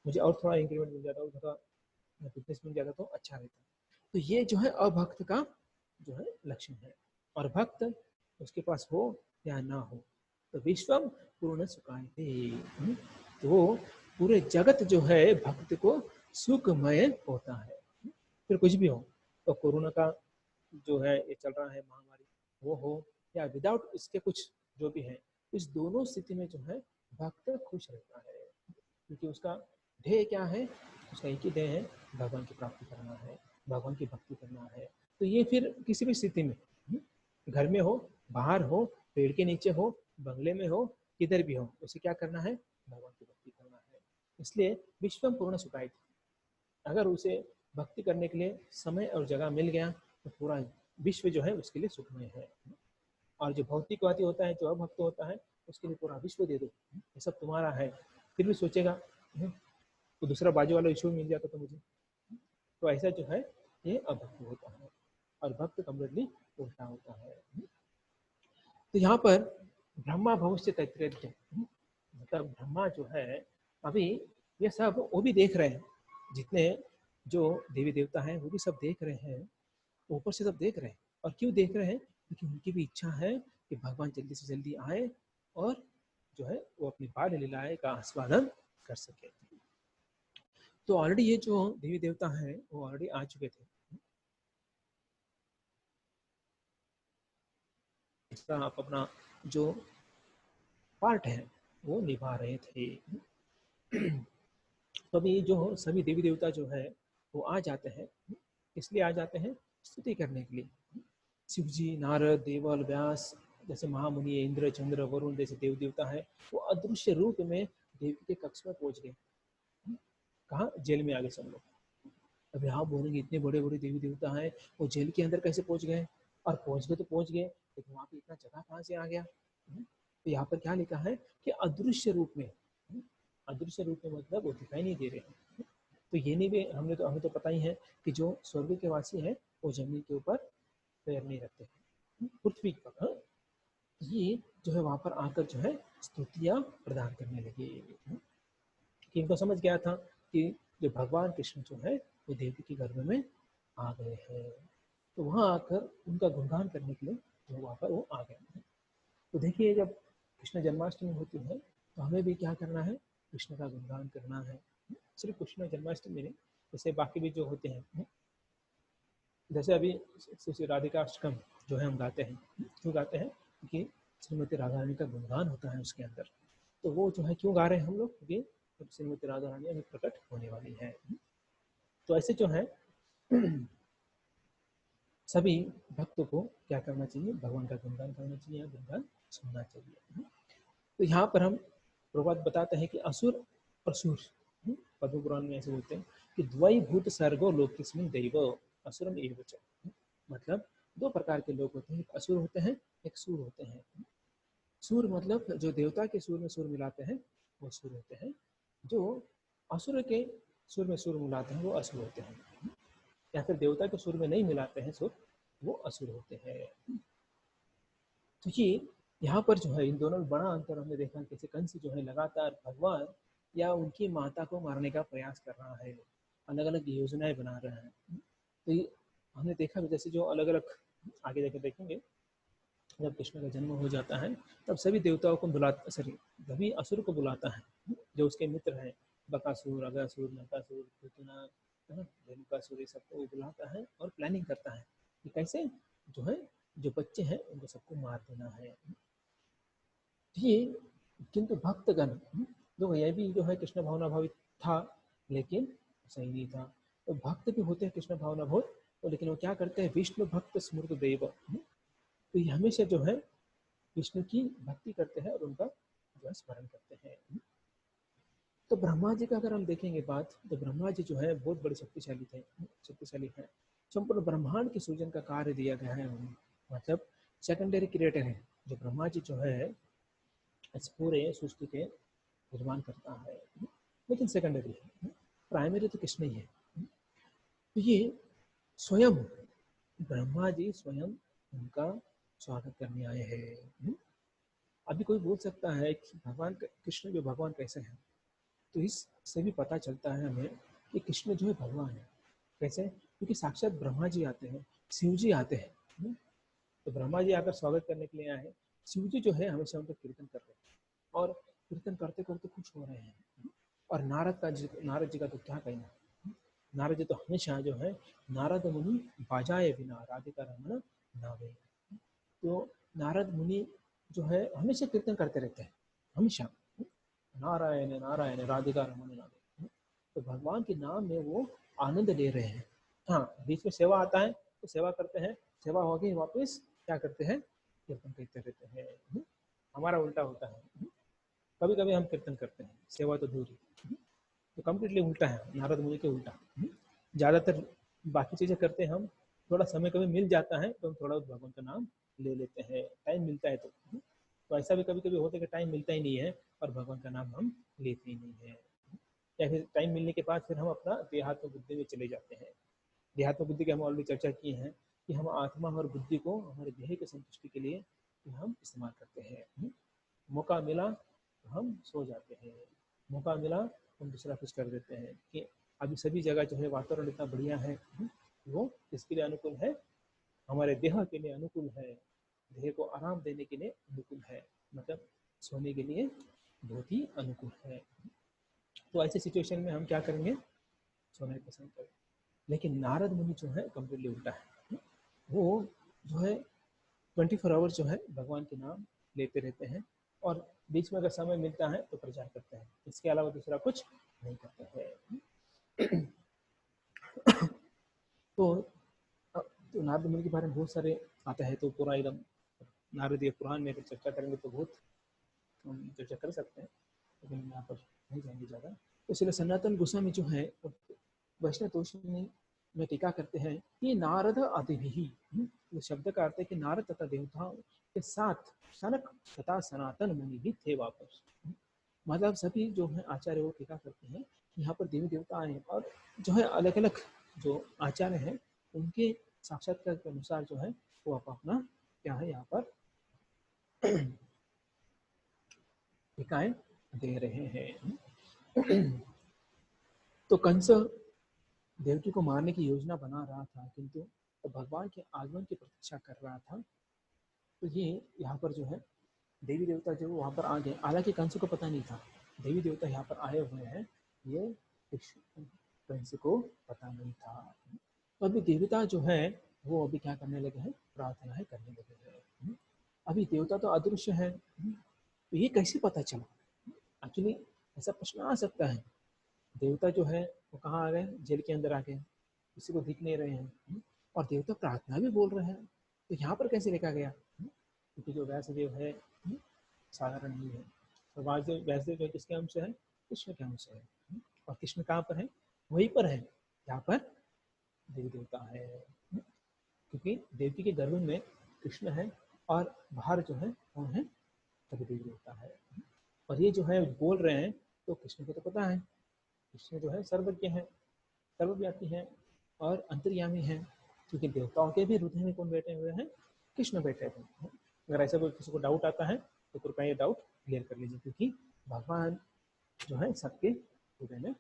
मुझे और थोड़ा इंक्रीमेंट मिल जाता, और थोड़ा बिजनेस मिल जाता तो अच्छा रहता। तो ये जो है अभक्त का जो है लक्षण है। और भक्त उसके पास हो या ना हो, तो विश्वम पूर्ण सुखाय थे, तो पूरे जगत जो है भक्त को सुखमय होता है। फिर कुछ भी हो, तो कोरोना का जो है ये चल रहा है महामारी वो हो, या विदाउट इसके कुछ जो भी है, इस दोनों स्थिति में जो है भक्त खुश रहता है, क्योंकि उसका ध्येय क्या है, उसका एक ही ध्येय है, भगवान की प्राप्ति करना है, भगवान की भक्ति करना है। तो ये फिर किसी भी स्थिति में, घर में हो, बाहर हो, पेड़ के नीचे हो, बंगले में हो, किधर भी हो, उसे क्या करना है, भगवान की भक्ति करना है। इसलिए विश्वम पूर्ण सुखाय थी, अगर उसे भक्ति करने के लिए समय और जगह मिल गया तो पूरा विश्व जो है उसके लिए सुखमय है। और जो भौतिकवादी होता है, जो अभक्त होता है, उसके लिए पूरा विश्व दे दो, ये सब तुम्हारा है, फिर भी सोचेगा तो दूसरा बाजू वाला ईश्वर मिल जाता तो मुझे। तो ऐसा जो है ये अभक्त होता है, और भक्त कम्प्लीटली उल्टा होता है। तो यहाँ पर ब्रह्मा भविष्य तैत्रेय, मतलब ब्रह्मा जो है अभी ये सब वो भी देख रहे हैं, जितने जो देवी देवता हैं वो भी सब देख रहे हैं, ऊपर से सब देख रहे हैं। और क्यों देख रहे हैं, क्योंकि उनकी भी इच्छा है कि भगवान जल्दी से जल्दी आए और जो है वो अपनी बाल लीलाएं का आस्वादन कर सके। तो ऑलरेडी ये जो देवी देवता हैं वो ऑलरेडी आ चुके थे, इसका आप अपना जो पार्ट है वो निभा रहे थे। तो अभी जो सभी देवी देवता जो है वो आ जाते हैं, इसलिए आ जाते हैं स्तुति करने के लिए। शिव जी, नारद, देवल, व्यास जैसे महामुनि, इंद्र, चंद्र, वरुण जैसे देव देवता है, वो अदृश्य रूप में देवी के कक्ष में पहुंच गए। कहाँ, जेल में आ गए सब लोग। अभी आप बोलेंगे इतने बड़े बड़े देवी देवता हैं, वो जेल के अंदर कैसे पहुंच गए? और पहुंच गए तो पहुंच गए, लेकिन वहां पे इतना जगह कहाँ से आ गया? तो यहाँ पर क्या लिखा है कि अदृश्य रूप में। अदृश्य रूप में मतलब वो दिखाई नहीं दे रहे हैं। तो ये नहीं भी हमें तो पता ही है कि जो स्वर्ग के वासी है वो जमीन के ऊपर पैर नहीं रखते हैं, पृथ्वी पर। हाँ? ये जो है वहां पर आकर जो है स्तुतियां प्रदान करने लगे, कि इनको समझ गया था कि जो भगवान कृष्ण जो है वो देवी के गर्भ में आ गए हैं। तो वहां आकर उनका गुणगान करने के लिए जो वहां पर वो आ गए। तो देखिए, जब कृष्ण जन्माष्टमी होती है तो हमें भी क्या करना है, कृष्ण का गुणगान करना है। सिर्फ कृष्ण जन्माष्टमी नहीं, जैसे बाकी भी जो होते हैं, जैसे अभी श्री राधिका अष्टकम जो है हम गाते हैं, क्यों गाते हैं, क्योंकि श्रीमती राधा रानी का गुणगान होता है उसके अंदर। तो वो जो है क्यों गा रहे हैं हम लोग, क्योंकि श्रीमती राधा रानी अभी प्रकट होने वाली है। तो ऐसे जो है सभी भक्तों को क्या करना चाहिए, भगवान का गुणगान करना चाहिए, गुणगान सुनना चाहिए। तो यहाँ पर हम प्रभात बताते हैं कि असुर और सूर, पद्म पुराण में ऐसे बोलते हैं कि द्वैभूत सर्गो लोकेस्मिन् दैव असुरम एव च, मतलब दो प्रकार के लोग होते हैं, एक असुर होते हैं, एक सूर होते हैं। सूर मतलब जो देवता के सूर में सूर मिलाते हैं वो सूर होते हैं, जो असुर के सुर में सुर मिलाते हैं वो असुर होते हैं, या फिर देवता के सुर में नहीं मिलाते हैं सुर, वो असुर होते हैं। तो ये यहाँ पर जो है इन दोनों में बड़ा अंतर हमने देखा, कैसे कंस जो है लगातार भगवान या उनकी माता को मारने का प्रयास कर रहा है, अलग अलग योजनाएं बना रहा है। तो ये हमने देखा, जैसे जो अलग अलग आगे जाके देखेंगे, जब कृष्ण का जन्म हो जाता है तब सभी देवताओं को बुलाता, सॉरी सभी असुर को बुलाता है, जो उसके मित्र हैं, बकासुर, अगासुर, नरकासुर, पुतना, धेनुकासुर, ये सबको वो बुलाता है और प्लानिंग करता है कि कैसे जो है जो बच्चे हैं उनको सबको मार देना है। ये किंतु भक्तगण, जो यह भी जो है कृष्ण भावना भावित था, लेकिन सही नहीं था। तो भक्त भी होते हैं कृष्ण भावना भावित, तो लेकिन वो क्या करते हैं, विष्णु भक्त स्मृत देव। तो ये हमेशा जो है विष्णु की भक्ति करते हैं और उनका जो है स्मरण करते हैं। तो ब्रह्मा जी का अगर हम देखेंगे बात, तो ब्रह्मा जी जो है बहुत बड़े शक्तिशाली थे, शक्तिशाली है। संपूर्ण ब्रह्मांड के सृजन का कार्य दिया गया है उन्हें, मतलब सेकेंडरी क्रिएटर है जो ब्रह्मा जी जो है इस पूरे सृष्टि के निर्माण करता है, लेकिन सेकेंडरी है, प्राइमरी तो कृष्ण ही है। तो ये स्वयं ब्रह्मा जी स्वयं उनका स्वागत करने आए हैं। अभी कोई बोल सकता है कि भगवान कृष्ण जो भगवान कैसे हैं, तो इससे भी पता चलता है हमें कि कृष्ण जो है भगवान है। कैसे? क्योंकि साक्षात ब्रह्मा जी आते हैं, शिव जी आते हैं, तो ब्रह्मा जी आकर स्वागत करने के लिए आए हैं, शिव जी जो है हमेशा उनका कीर्तन कर रहे हैं, और कीर्तन करते करते खुश हो रहे हैं। और नारद जी का तो क्या कहना, नारद जी तो हमेशा जो है नारद मुनि बाजाए बिना राधिका रमन नावे, तो नारद मुनि जो है हमेशा कीर्तन करते रहते हैं, हमेशा नारायण नारायण राधिका रमन राधे। तो भगवान के नाम में वो आनंद ले रहे हैं। हाँ, बीच में सेवा आता है तो सेवा करते हैं, सेवा हो गई वापस क्या करते हैं, कीर्तन करते रहते हैं। हमारा उल्टा होता है, कभी कभी हम कीर्तन करते हैं, सेवा तो दूर ही। तो कम्प्लीटली उल्टा है, नारद मुनि के उल्टा। ज़्यादातर बाकी चीज़ें करते हैं हम, थोड़ा समय कभी मिल जाता है तो हम थोड़ा भगवान का नाम ले लेते हैं, टाइम मिलता है तो ऐसा भी कभी कभी होता है कि टाइम मिलता ही नहीं है और भगवान का नाम हम लेते ही नहीं है, या फिर टाइम मिलने के बाद फिर हम अपना देहात्म बुद्धि में चले जाते हैं। देहात्म बुद्धि की हम ऑलरेडी चर्चा की है कि हम आत्मा और बुद्धि को हमारे देह की संतुष्टि के लिए हम इस्तेमाल करते हैं। मौका मिला तो हम सो जाते हैं, मौका मिला तो हम दूसरा कुछ कर देते हैं। कि अभी सभी जगह जो है वातावरण इतना बढ़िया है, वो इसके लिए अनुकूल है, हमारे देह के लिए अनुकूल है, देह को आराम देने के लिए अनुकूल है, मतलब सोने के लिए बहुत ही अनुकूल है। तो ऐसे सिचुएशन में हम क्या करेंगे, सोना पसंद करें। लेकिन नारद मुनि जो है कम्प्लीटली उल्टा है, वो जो है 24 आवर्स जो है भगवान के नाम लेते रहते हैं और बीच में अगर समय मिलता है तो प्रचार करते हैं, इसके अलावा दूसरा कुछ नहीं करते हैं। तो नारद मुनि के बारे में बहुत सारे आता है, तो पूरा एकदम नारदीय पुराण में अगर चर्चा करेंगे तो बहुत हम चर्चा कर सकते हैं, लेकिन यहाँ पर नहीं जाएंगे ज़्यादा। तो इसलिए सनातन गोस्वामी जो है वैष्णव तोषणी में टीका करते हैं कि नारद आदिभिः, ये शब्द का अर्थ है कि नारद तथा देवताओं के साथ सनक तथा सनातन मुनि भी थे वापस। मतलब सभी जो है आचार्य वो टीका करते हैं कि यहाँ पर देवी देवता आए और जो है अलग अलग जो आचार्य हैं उनके साक्षात्कार के अनुसार जो है वो आप अपना क्या है यहाँ पर टीकाएं दे रहे हैं। तो कंस देवकी को मारने की योजना बना रहा था, किंतु तो भगवान के आगमन की प्रतीक्षा कर रहा था। तो ये यहाँ पर जो है देवी देवता जो वहाँ पर आ गए, हालांकि कंस को पता नहीं था देवी देवता यहाँ पर आए हुए हैं, ये कंस को पता नहीं था। तो अभी देवता जो है वो अभी क्या करने लगे हैं, प्रार्थना है करने लगे हैं। अभी देवता तो अदृश्य है, तो ये कैसे पता चला, एक्चुअली ऐसा प्रश्न आ सकता है। देवता जो है वो कहाँ आ गए, जेल के अंदर आ गए, किसी को दिख नहीं रहे हैं, और देवता प्रार्थना भी बोल रहे हैं, तो यहाँ पर कैसे लिखा गया, क्योंकि जो व्यासदेव है साधारण नहीं है। तो व्यासदेव जो किसके अंश है, कृष्ण के अंश है, और कृष्ण कहाँ पर है, वहीं पर है यहाँ पर देवी देवता है, क्योंकि देवकी के गर्भ में कृष्ण है और बाहर जो है कौन है, तभी देवी देवता है। और ये जो है बोल रहे हैं तो कृष्ण को तो पता है, कृष्ण जो है सर्वज्ञ है, सर्वव्यापी है और अंतर्यामी है, क्योंकि देवताओं के भी हृदय में कौन बैठे हुए हैं, कृष्ण बैठे हुए हैं। अगर ऐसा कोई किसी को डाउट आता है तो कृपया ये डाउट क्लियर कर लीजिए, क्योंकि भगवान जो है सबके हृदय में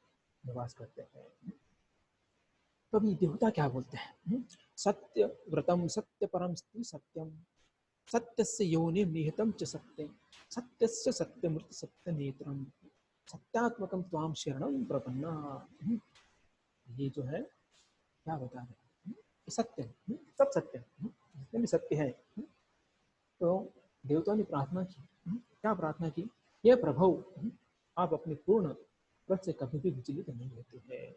निवास करते हैं। तो अभी देवता क्या बोलते हैं, सत्य व्रतम सत्य परम सत्यम सत्यस्य योनि निहितम च सत्यम सत्यस्य सत्यमृत सत्य नेत्रम सत्यात्मकम त्वाम शरणम प्रपन्ना। ये जो है क्या बता रहे हैं, सत्य सब सत्य जितने भी सत्य है। तो देवताओं ने प्रार्थना की, क्या प्रार्थना की, ये प्रभु आप अपने पूर्ण व्रत से कभी भी विचलित नहीं होते हैं,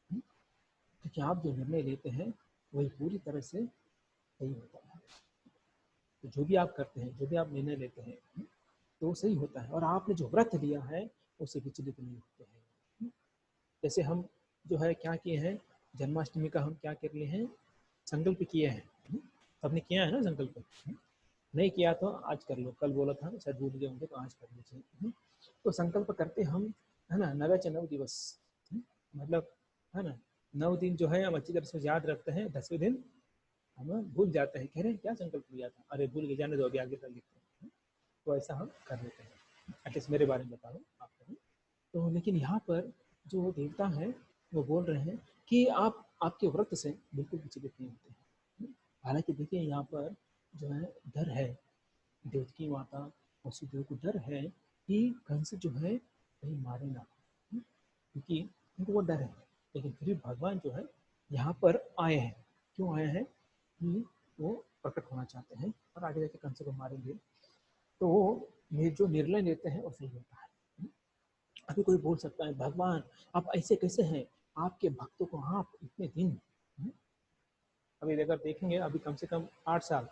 क्योंकि आप जो निर्णय लेते हैं वही पूरी तरह से सही होता है। तो जो भी आप करते हैं, जो भी आप निर्णय लेते हैं तो वो सही होता है, और आपने जो व्रत लिया है उससे विचलित नहीं होते हैं। जैसे हम जो है क्या किए हैं, जन्माष्टमी का हम क्या कर लिए हैं, संकल्प किए हैं, सबने किया है ना संकल्प, नहीं किया तो आज कर लो, कल बोला था शायद भूल गए होंगे तो आज कर लीजिए। तो संकल्प करते हम है ना, नव 9 दिवस, मतलब है ना 9 दिन जो है हम अच्छी तरह से याद रखते हैं, 10वें दिन हम भूल जाते हैं, कह रहे हैं क्या संकल्प लिया था, अरे भूल गए, जाने दो अभी आगे कल लिखते हैं। तो ऐसा हम कर लेते हैं, एटलीस्ट मेरे बारे में बता रहा हूँ आपको। तो लेकिन यहाँ पर जो देवता है वो बोल रहे हैं कि आप आपके व्रत से बिल्कुल विचलित नहीं होते हैं। हालांकि देखिए यहाँ पर जो है डर है, देवकी माता वसुदेव को डर है कि कंस जो है कहीं मारेगा, क्योंकि उनको वो डर है। लेकिन फिर भी भगवान जो है यहाँ पर आए हैं, क्यों आए हैं कि वो प्रकट होना चाहते हैं और आगे जाके कंस को मारेंगे, तो वो जो निर्णय लेते हैं वो सही होता है। अभी कोई बोल सकता है भगवान आप ऐसे कैसे हैं, आपके भक्तों को आप इतने दिन, अभी अगर देखेंगे अभी कम से कम 8 साल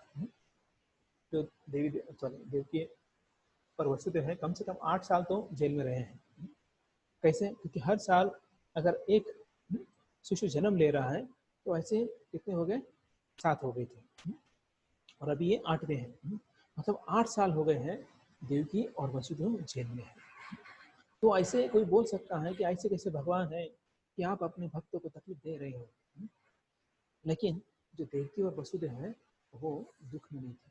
जो देवी सॉरी देव की पर वसुदेव है, कम से कम 8 साल तो जेल में रहे हैं। कैसे? क्योंकि हर साल अगर एक शिशु जन्म ले रहा है तो ऐसे कितने हो गए, 7 हो गए थे, और अभी ये 8वें हैं, मतलब 8 साल हो गए हैं देवकी और वसुदेव जेल में है। तो ऐसे कोई बोल सकता है कि ऐसे कैसे भगवान है कि आप अपने भक्तों को तकलीफ दे रहे हो, लेकिन जो देवकी और वसुदेव है वो दुख में नहीं थे।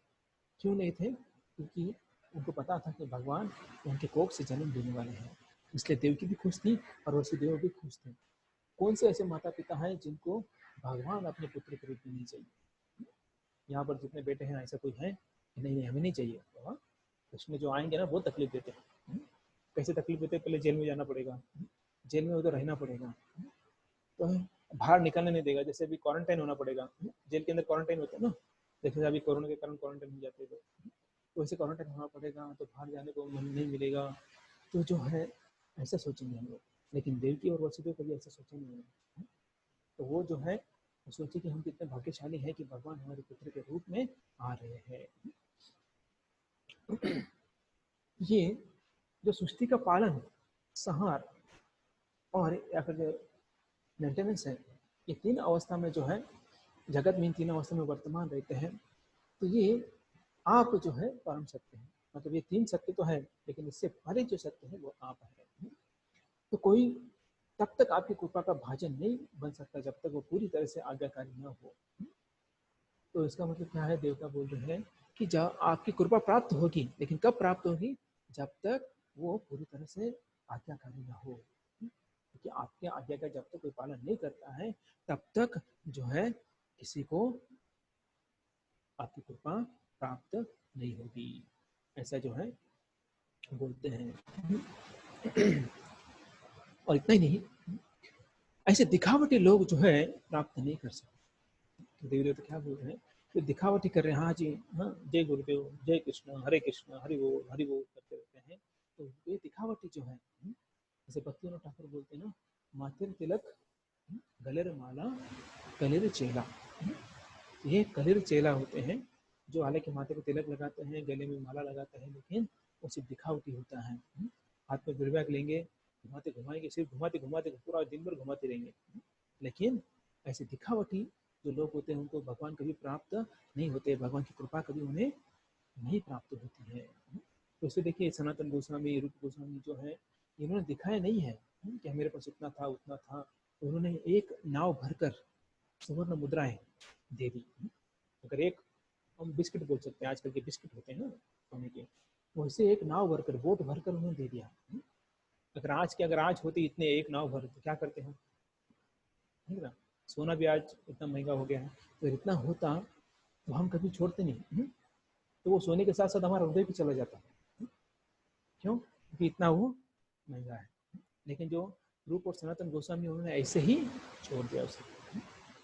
क्यों नहीं थे? क्योंकि उनको पता था कि भगवान उनके कोख से जन्म देने वाले हैं, इसलिए देवकी भी खुश थी और वसुदेव भी खुश थे। कौन से ऐसे माता पिता हैं जिनको भगवान अपने पुत्र के रूप में नहीं चाहिए? यहाँ पर जितने बेटे हैं ऐसा कोई है कि नहीं नहीं हमें नहीं चाहिए, तो उसमें जो आएंगे ना वो तकलीफ देते हैं। कैसे तकलीफ देते हैं? पहले जेल में जाना पड़ेगा, जेल में उधर रहना पड़ेगा, तो बाहर निकलने नहीं देगा, जैसे अभी क्वारंटाइन होना पड़ेगा, जेल के अंदर क्वारंटाइन होता है ना, जैसे अभी कोरोना के कारण क्वारंटाइन हो जाते हैं लोग, तो वैसे क्वारंटाइन होना पड़ेगा, तो बाहर जाने को नहीं मिलेगा, तो जो है ऐसा सोचेंगे हम लोग। लेकिन देवकी और वसुदेव कभी ऐसा सोचे नहीं है, तो वो जो है वो सोचे कि हम कितने भाग्यशाली हैं कि भगवान हमारे पुत्र के रूप में आ रहे हैं। ये जो सृष्टि का पालन, संहार और या फिर जो मेंटेनेंस है, ये 3 अवस्था में जो है जगत में इन 3 अवस्था में वर्तमान रहते हैं, तो ये आप जो है परम सत्य है। मतलब ये 3 सत्य तो है, लेकिन इससे परे जो सत्य है वो आप है। तो कोई तब तक आपकी कृपा का भाजन नहीं बन सकता जब तक वो पूरी तरह से आज्ञाकारी न हो। तो इसका मतलब क्या है? देवता बोल रहे हैं कि जब आपकी कृपा प्राप्त होगी, लेकिन कब प्राप्त होगी? जब तक वो पूरी तरह से आज्ञाकारी न हो, क्योंकि आपके आज्ञा का जब तक कोई पालन नहीं करता है तब तक जो है किसी को आपकी कृपा प्राप्त नहीं होगी, ऐसा जो है बोलते हैं। और इतना ही नहीं, ऐसे दिखावटी लोग जो है प्राप्त नहीं कर सकते। तो देवी देवता क्या बोल रहे हैं? तो दिखावटी कर रहे हैं, हाँ जी, हाँ जय गुरुदेव, जय कृष्ण, हरि बोल करते रहते हैं। तो ये दिखावटी जो है, जैसे भक्तिविनोद ठाकुर बोलते हैं ना, माथिर तिलक गलेर माला कलेर चेला। ये कलेर चेला होते हैं जो हालांकि माथे पे तिलक लगाते हैं, गले में माला लगाते हैं, लेकिन वो सिर्फ दिखावटी होता है। हाथ में बिरबैग लेंगे, घुमाते घुमाएंगे, सिर्फ घुमाते घुमाते पूरा दिन भर घुमाते रहेंगे, लेकिन ऐसे दिखावटी जो लोग होते हैं उनको भगवान कभी प्राप्त नहीं होते, भगवान की कृपा कभी उन्हें नहीं प्राप्त होती है। तो इसे देखिए सनातन गोस्वामी, रूप गोस्वामी जो है, इन्होंने दिखाया नहीं है कि मेरे पास इतना था उतना था, उन्होंने एक नाव भरकर सुवर्ण मुद्राएं दे दी। अगर एक, हम बिस्किट बोल सकते हैं, आजकल के बिस्किट होते हैं ना सोने के, वैसे एक नाव भरकर, बोट भरकर उन्होंने दे दिया। अगर आज होती इतने एक नाव भर तो क्या करते हैं, ठीक ना? सोना भी आज इतना महंगा हो गया है, तो इतना होता तो हम कभी छोड़ते नहीं, तो वो सोने के साथ साथ हमारा हृदय भी चला जाता। क्यों? क्योंकि इतना वो महंगा है। लेकिन जो रूप और सनातन गोस्वामी उन्होंने ऐसे ही छोड़ दिया उसे,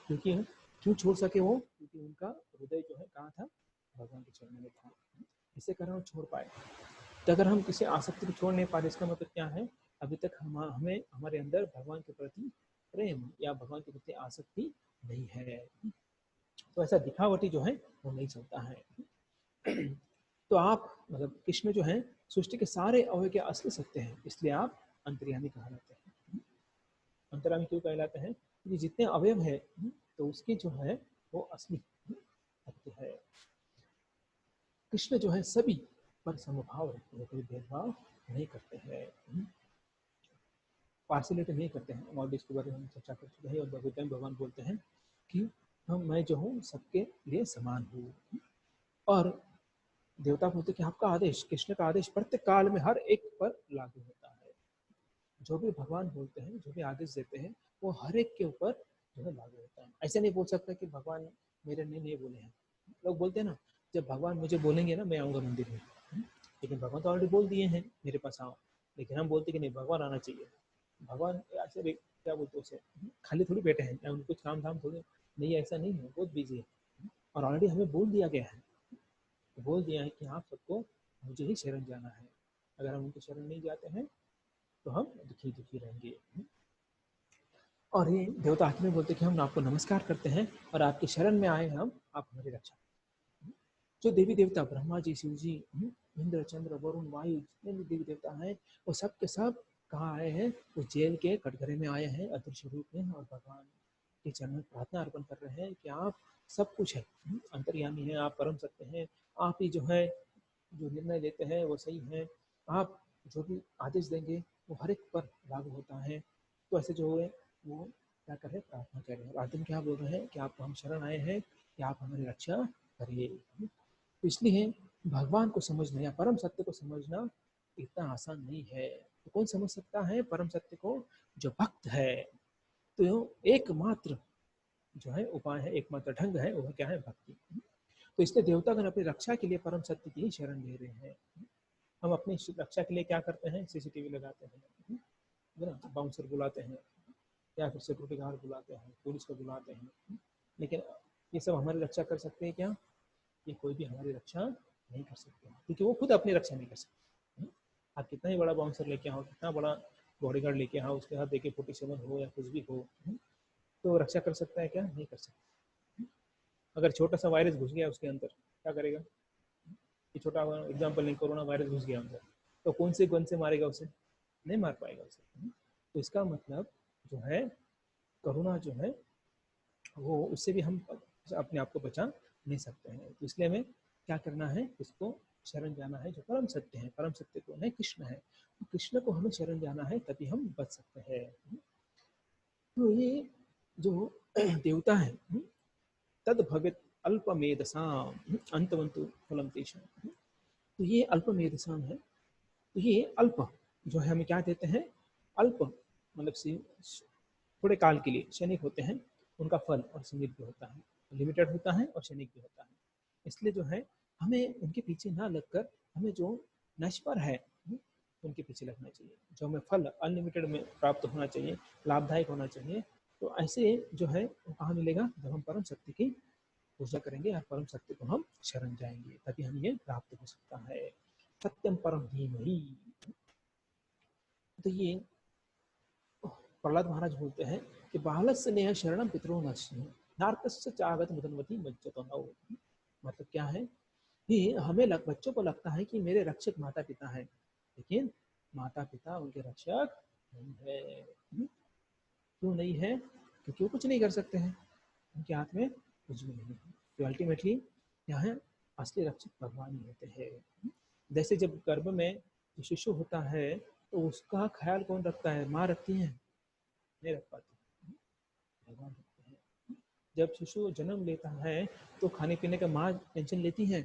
क्योंकि क्यों छोड़ सके वो? क्योंकि उनका हृदय जो है कहाँ था? भगवान के चरणों में था, इसे कारण वो छोड़ पाए। तो अगर हम किसी आसक्ति को छोड़ नहीं पा रहे, इसका मतलब क्या है? अभी तक हमें हमारे अंदर भगवान के प्रति प्रेम या भगवान के प्रति आसक्ति नहीं है। तो ऐसा दिखावटी जो है वो नहीं चलता है। तो आप मतलब कृष्ण जो है सृष्टि के सारे अवयव के असली सत्य हैं, इसलिए आप अंतर्यामी कहलाते हैं। अंतर्यामी क्यों कहलाते हैं? क्योंकि जितने अवयव है तो उसकी जो है वो असली सत्य है। कृष्ण जो है सभी पर समभाव रखते हैं, कोई भेदभाव नहीं करते हैं, पार्सिलिटी नहीं करते हैं। और इसके बारे में हम चर्चा कर चुके हैं, और भगवत में भगवान बोलते हैं कि मैं जो हूँ सबके लिए समान हूँ। और देवता बोलते हैं कि आपका आदेश, कृष्ण का आदेश प्रत्येक काल में हर एक पर लागू होता है। जो भी भगवान बोलते हैं, जो भी आदेश देते हैं, वो हर एक के ऊपर जो है लागू होता है। ऐसे नहीं बोल सकता कि भगवान मेरे नहीं बोले हैं। लोग बोलते हैं ना, जब भगवान मुझे बोलेंगे ना मैं आऊँगा मंदिर में, लेकिन भगवान तो ऑलरेडी बोल दिए हैं मेरे पास आओ, लेकिन हम बोलते कि नहीं भगवान आना चाहिए। भगवान ऐसे क्या बोलते उसे, खाली थोड़ी बैठे हैं या उनको कुछ काम धाम थोड़ी नहीं, ऐसा नहीं है, बहुत बिजी है। और ऑलरेडी हमें बोल दिया गया है, बोल दिया है कि आप सबको मुझे ही शरण जाना है। अगर हम उनके शरण नहीं जाते हैं तो हम दुखी दुखी रहेंगे। और ये देवता आखिर में बोलते हैं कि हम आपको नमस्कार करते हैं और आपकी शरण में आए हम, आप हमारी रक्षा। जो देवी देवता ब्रह्मा जी, शिव जी, इंद्र, चंद्र, वरुण, वायु, जितने भी देवी देवता हैं वो सब के सब कहाँ आए हैं? वो जेल के कटघरे में आए हैं अदृश्य रूप में, और भगवान के चरण में प्रार्थना अर्पण कर रहे हैं कि आप सब कुछ है, अंतर्यामी हैं, आप परम सत्य हैं, आप ही जो है जो निर्णय लेते हैं वो सही है, आप जो भी आदेश देंगे वो हर एक पर लागू होता है। तो ऐसे जो है वो क्या कर रहे हैं? प्रार्थना कर रहे हैं। और आखिर में क्या बोल रहे हैं कि आपको हम शरण आए हैं कि आप हमारी रक्षा करिए। तो इसलिए भगवान को समझना या परम सत्य को समझना इतना आसान नहीं है। तो कौन समझ सकता है परम सत्य को? जो भक्त है। तो एकमात्र जो है उपाय है, एकमात्र ढंग है, वह क्या है? भक्ति। तो इसलिए देवतागण अपनी रक्षा के लिए परम सत्य की ही शरण ले रहे हैं। हम अपनी रक्षा के लिए क्या करते हैं? सीसीटीवी लगाते हैं, है ना, बाउंसर बुलाते हैं, या फिर सिक्योरिटी गार्ड बुलाते हैं, पुलिस को बुलाते हैं। लेकिन ये सब हमारी रक्षा कर सकते हैं क्या? ये कोई भी हमारी रक्षा नहीं कर सकते, क्योंकि वो खुद अपनी रक्षा नहीं कर सकते। आप कितना ही बड़ा बाउंसर लेके आओ, कितना बड़ा बॉडीगार्ड लेके आओ, उसके हाथ देके 47 हो या कुछ भी हो, तो रक्षा कर सकता है क्या? नहीं कर सकता। अगर छोटा सा वायरस घुस गया उसके अंदर, क्या करेगा? ये छोटा एग्जाम्पल नहीं, कोरोना वायरस घुस गया अंदर, तो कौन से गन से मारेगा उसे? नहीं मार पाएगा उसे। तो इसका मतलब जो है कोरोना जो है वो, उससे भी हम अपने आप को बचा नहीं सकते हैं। तो इसलिए हमें क्या करना है? इसको शरण जाना है जो परम सत्य है। परम सत्य कौन है? कृष्ण है। तो कृष्ण को हमें शरण जाना है, तभी हम बच सकते हैं। तो ये जो देवता है, तद भवित अल्पमेधसाम अंतवंतु फलम तेषाम। तो ये अल्पमेधसाम है। तो ये अल्प जो है हमें क्या देते हैं? अल्प मतलब थोड़े काल के लिए क्षणिक होते हैं, उनका फल और सीमित भी होता है, लिमिटेड होता है और क्षणिक भी होता है। इसलिए जो है हमें उनके पीछे ना लगकर हमें जो नश्वर है उनके पीछे लगना चाहिए। जो हमें फल अनलिमिटेड में प्राप्त होना चाहिए, लाभदायक होना चाहिए, तो ऐसे जो है वो कहाँ मिलेगा? जब हम परम शक्ति की पूजा करेंगे और परम शक्ति को हम शरण जाएंगे, तभी हम ये प्राप्त हो सकता है। सत्यम परम धीमहि। तो ये प्रहलाद महाराज बोलते हैं कि बालस्य नेह शरणम पितरो नश्य नार्कस्य चागत मुदनवती मज्जतो नौ। मतलब क्या है कि हमें बच्चों को लगता है कि मेरे रक्षक माता पिता हैं, लेकिन माता पिता उनके रक्षक नहीं है। क्यों नहीं है? क्योंकि वो कुछ नहीं कर सकते हैं, उनके हाथ में कुछ भी नहीं है। तो अल्टीमेटली यहाँ असली रक्षक भगवान ही होते हैं। जैसे जब गर्भ में जो शिशु होता है तो उसका ख्याल कौन रखता है? माँ रखती है? नहीं रख पाती, भगवान रखते हैं। जब शिशु जन्म लेता है तो खाने पीने का माँ टेंशन लेती है?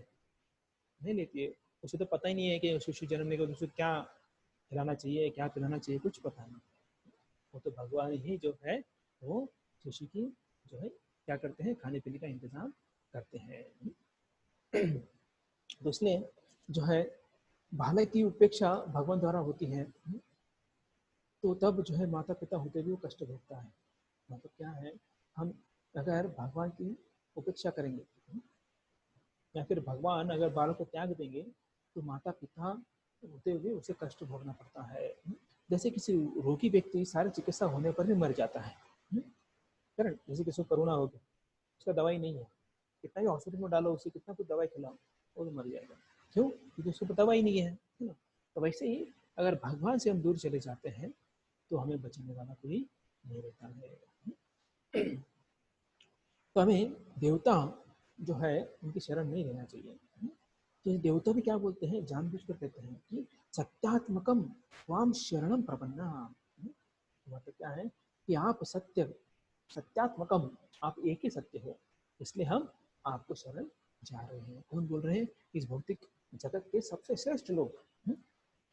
नहीं लेती है। उसे तो पता ही नहीं है कि शिशु जन्मने के बाद उसे क्या खिलाना चाहिए, क्या पिलाना चाहिए, कुछ पता नहीं। वो तो भगवान ही जो है वो शिशु की जो है क्या करते हैं? खाने पीने का इंतजाम करते हैं। तो इसलिए जो है भाले की उपेक्षा भगवान द्वारा होती है, तो तब जो है माता पिता होते भी वो कष्ट भोगता है। मतलब क्या है? हम अगर भगवान की उपेक्षा करेंगे या फिर भगवान अगर बालक को त्याग देंगे तो माता पिता होते हुए उसे कष्ट भोगना पड़ता है। जैसे किसी रोगी व्यक्ति सारी चिकित्सा होने पर भी मर जाता है, करेक्ट? जैसे किसी को कोरोना हो गया, उसका दवाई नहीं है, कितना भी हॉस्पिटल में डालो उसे, कितना कुछ दवाई खिलाओ, वो तो मर जाएगा। क्यों? क्योंकि उसको दवाई नहीं है ना। तो वैसे ही अगर भगवान से हम दूर चले जाते हैं तो हमें बचाने वाला कोई नहीं रहता है। तो हमें देवता जो है उनकी शरण नहीं लेना चाहिए। तो देवता भी क्या बोलते हैं? जानबूझकर कहते हैं कि सत्यात्मकम स्वाम शरणम प्रपन्ना। मतलब क्या है कि आप सत्यात्मकम, आप एक ही सत्य हो, इसलिए हम आपको शरण जा रहे हैं। कौन बोल रहे हैं? इस भौतिक जगत के सबसे श्रेष्ठ लोग,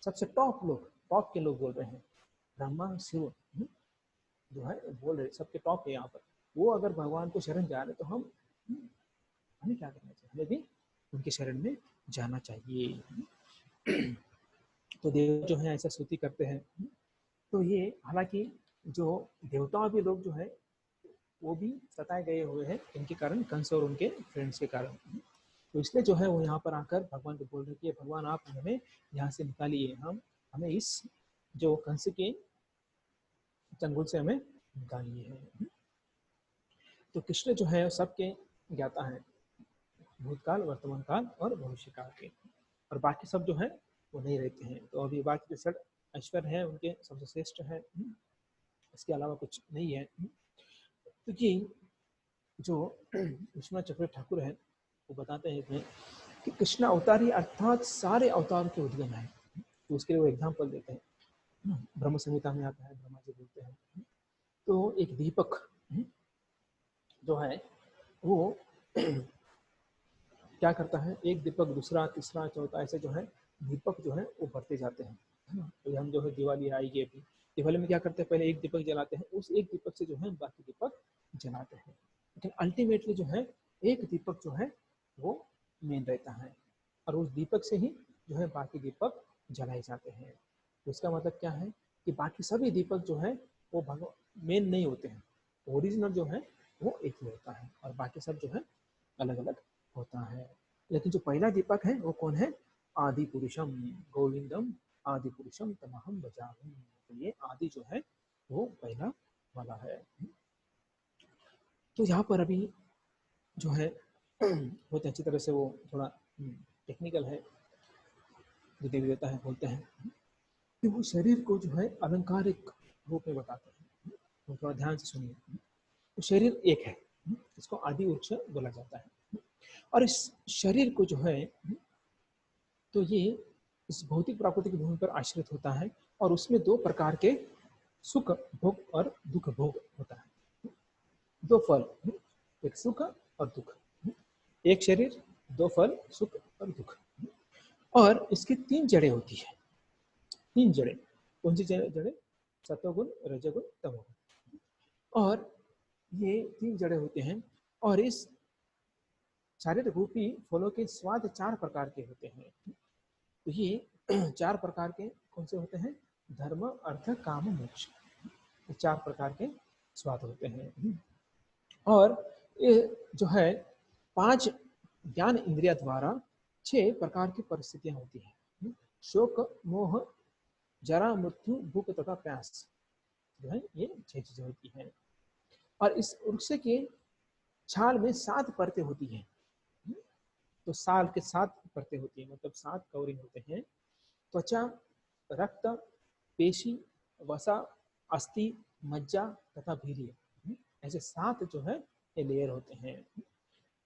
सबसे टॉप लोग, टॉप के लोग बोल रहे हैं। ब्रह्मा शिव जो है बोल रहे, सबके टॉप है यहाँ पर। वो अगर भगवान को शरण जा रहे तो हम हमें क्या करना चाहिए? हमें भी उनके शरण में जाना चाहिए। तो देव जो है ऐसा स्तुति करते हैं। तो ये हालांकि जो देवताओं भी लोग जो है वो भी सताए गए हुए हैं इनके कारण, कंस और उनके फ्रेंड्स के कारण। तो इसलिए जो है वो यहाँ पर आकर भगवान को बोल रहे कि भगवान आप हमें यहाँ से निकालिए, हम हमें इस जो कंस के चंगुल से हमें निकालिए है। तो कृष्ण जो है सबके ज्ञाता है, भूतकाल, वर्तमान काल और भविष्य काल के, और बाकी सब जो है वो नहीं रहते हैं। तो अभी बाकी जो षड ऐश्वर्य है उनके सबसे श्रेष्ठ है, इसके अलावा कुछ नहीं है। तो ये जो विश्वनाथ चक्र ठाकुर है वो बताते हैं इसमें कि कृष्ण अवतारी अर्थात सारे अवतार के उद्गम है। तो उसके लिए वो एग्जाम्पल देते हैं, ब्रह्म संहिता में आता है, ब्रह्मा जी बोलते हैं। तो एक दीपक जो है वो क्या करता है, एक दीपक दूसरा तीसरा चौथा ऐसे जो है दीपक जो है वो बढ़ते जाते हैं, है ना। तो हम जो है दिवाली आएगी अभी, दिवाली में क्या करते हैं, पहले एक दीपक जलाते हैं, उस एक दीपक से जो है बाकी दीपक जलाते हैं, लेकिन अल्टीमेटली जो है एक दीपक जो है वो मेन रहता है, और उस दीपक से ही जो है बाकी दीपक जलाए जाते हैं। तो इसका मतलब क्या है कि बाकी सभी दीपक जो है वो भगवान मेन नहीं होते हैं, ओरिजिनल जो है वो एक ही होता है, और बाकी सब जो है अलग अलग होता है। लेकिन जो पहला दीपक है वो कौन है, आदि पुरुषम गोविंदम आदि पुरुषम तमहम भजामि। तो ये आदि जो है वो पहला वाला है। तो यहाँ पर अभी जो है बहुत अच्छी तरह से वो थोड़ा टेक्निकल है, जो देवी देवता है बोलते हैं कि वो शरीर को जो है अलंकारिक रूप में बताते हैं। तो थोड़ा ध्यान से सुनिए। तो शरीर एक है, इसको आदि वृक्ष बोला जाता है, और इस शरीर को जो है तो ये इस भौतिक प्राकृतिक भूमि पर आश्रित होता है, और उसमें दो प्रकार के सुख भोग और दुख भोग होता है, दो फल, एक सुख और दुख, एक शरीर दो फल सुख और दुख। और इसकी तीन जड़ें होती है, तीन जड़ें, कौन सी जड़ें, सत्वगुण रजोगुण तमोगुण, और ये तीन जड़ें होते हैं। और इस शारीरिक रूपी फलों के स्वाद चार प्रकार के होते हैं। तो ये चार प्रकार के कौन से होते हैं, धर्म अर्थ काम मोक्ष, ये चार प्रकार के स्वाद होते हैं। और ये जो है पांच ज्ञान इंद्रिया द्वारा छह प्रकार की परिस्थितियां होती हैं, शोक मोह जरा मृत्यु भूख तथा प्यास, जो है ये छह चीजें होती हैं। और इस वृक्ष के छाल में सात परतें होती हैं, तो साल के सात परतें होती हैं, मतलब सात कवरिंग होते हैं, त्वचा, रक्त, पेशी, वसा, अस्थि, मज्जा तथा वीर्य, ऐसे सात जो है ये लेयर होते हैं।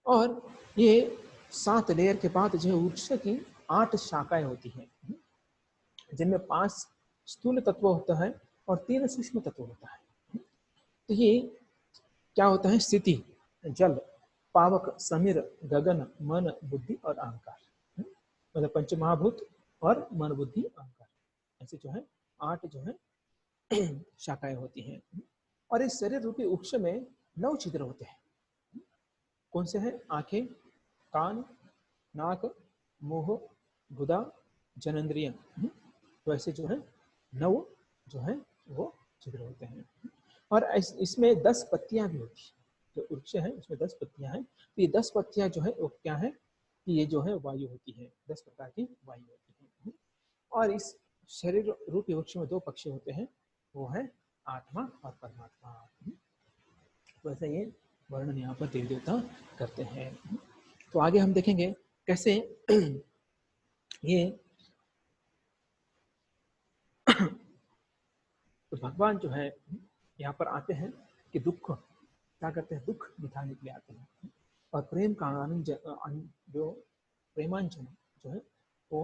और ये सात लेयर के बाद जो है वृक्ष की आठ शाखाएं होती हैं, जिनमें पांच स्थूल तत्व होता है और तीन सूक्ष्म तत्व होता है। तो ये क्या होता है, स्थिति, जल, पावक, समीर, गगन, मन, बुद्धि और अहंकार, मतलब पंच महाभूत और मन बुद्धि अहंकार, ऐसे जो है आठ जो है शाखाएं होती हैं। और इस शरीर रूपी वृक्ष में 9 छिद्र होते हैं, कौन से हैं, आंखें, कान, नाक, मुंह, गुदा, जननेंद्रिय, तो ऐसे जो है 9 जो है वो छिद्र होते हैं। और इसमें 10 पत्तियां भी होती हैं, जो वृक्ष है उसमें 10 पत्तियां हैं। तो ये 10 पत्तियां जो है वो क्या है कि ये जो है वायु होती है, 10 प्रकार की वायु होती है। और इस शरीर रूपी वृक्ष में दो पक्ष होते हैं, वो है आत्मा और परमात्मा। वैसे ये वर्णन यहाँ पर देवी देवता करते हैं। तो आगे हम देखेंगे कैसे ये तो भगवान जो है यहाँ पर आते हैं कि दुख क्या करते हैं, दुख मिटाने के लिए आते हैं, और प्रेम का आनंद जो प्रेमांजन जो है वो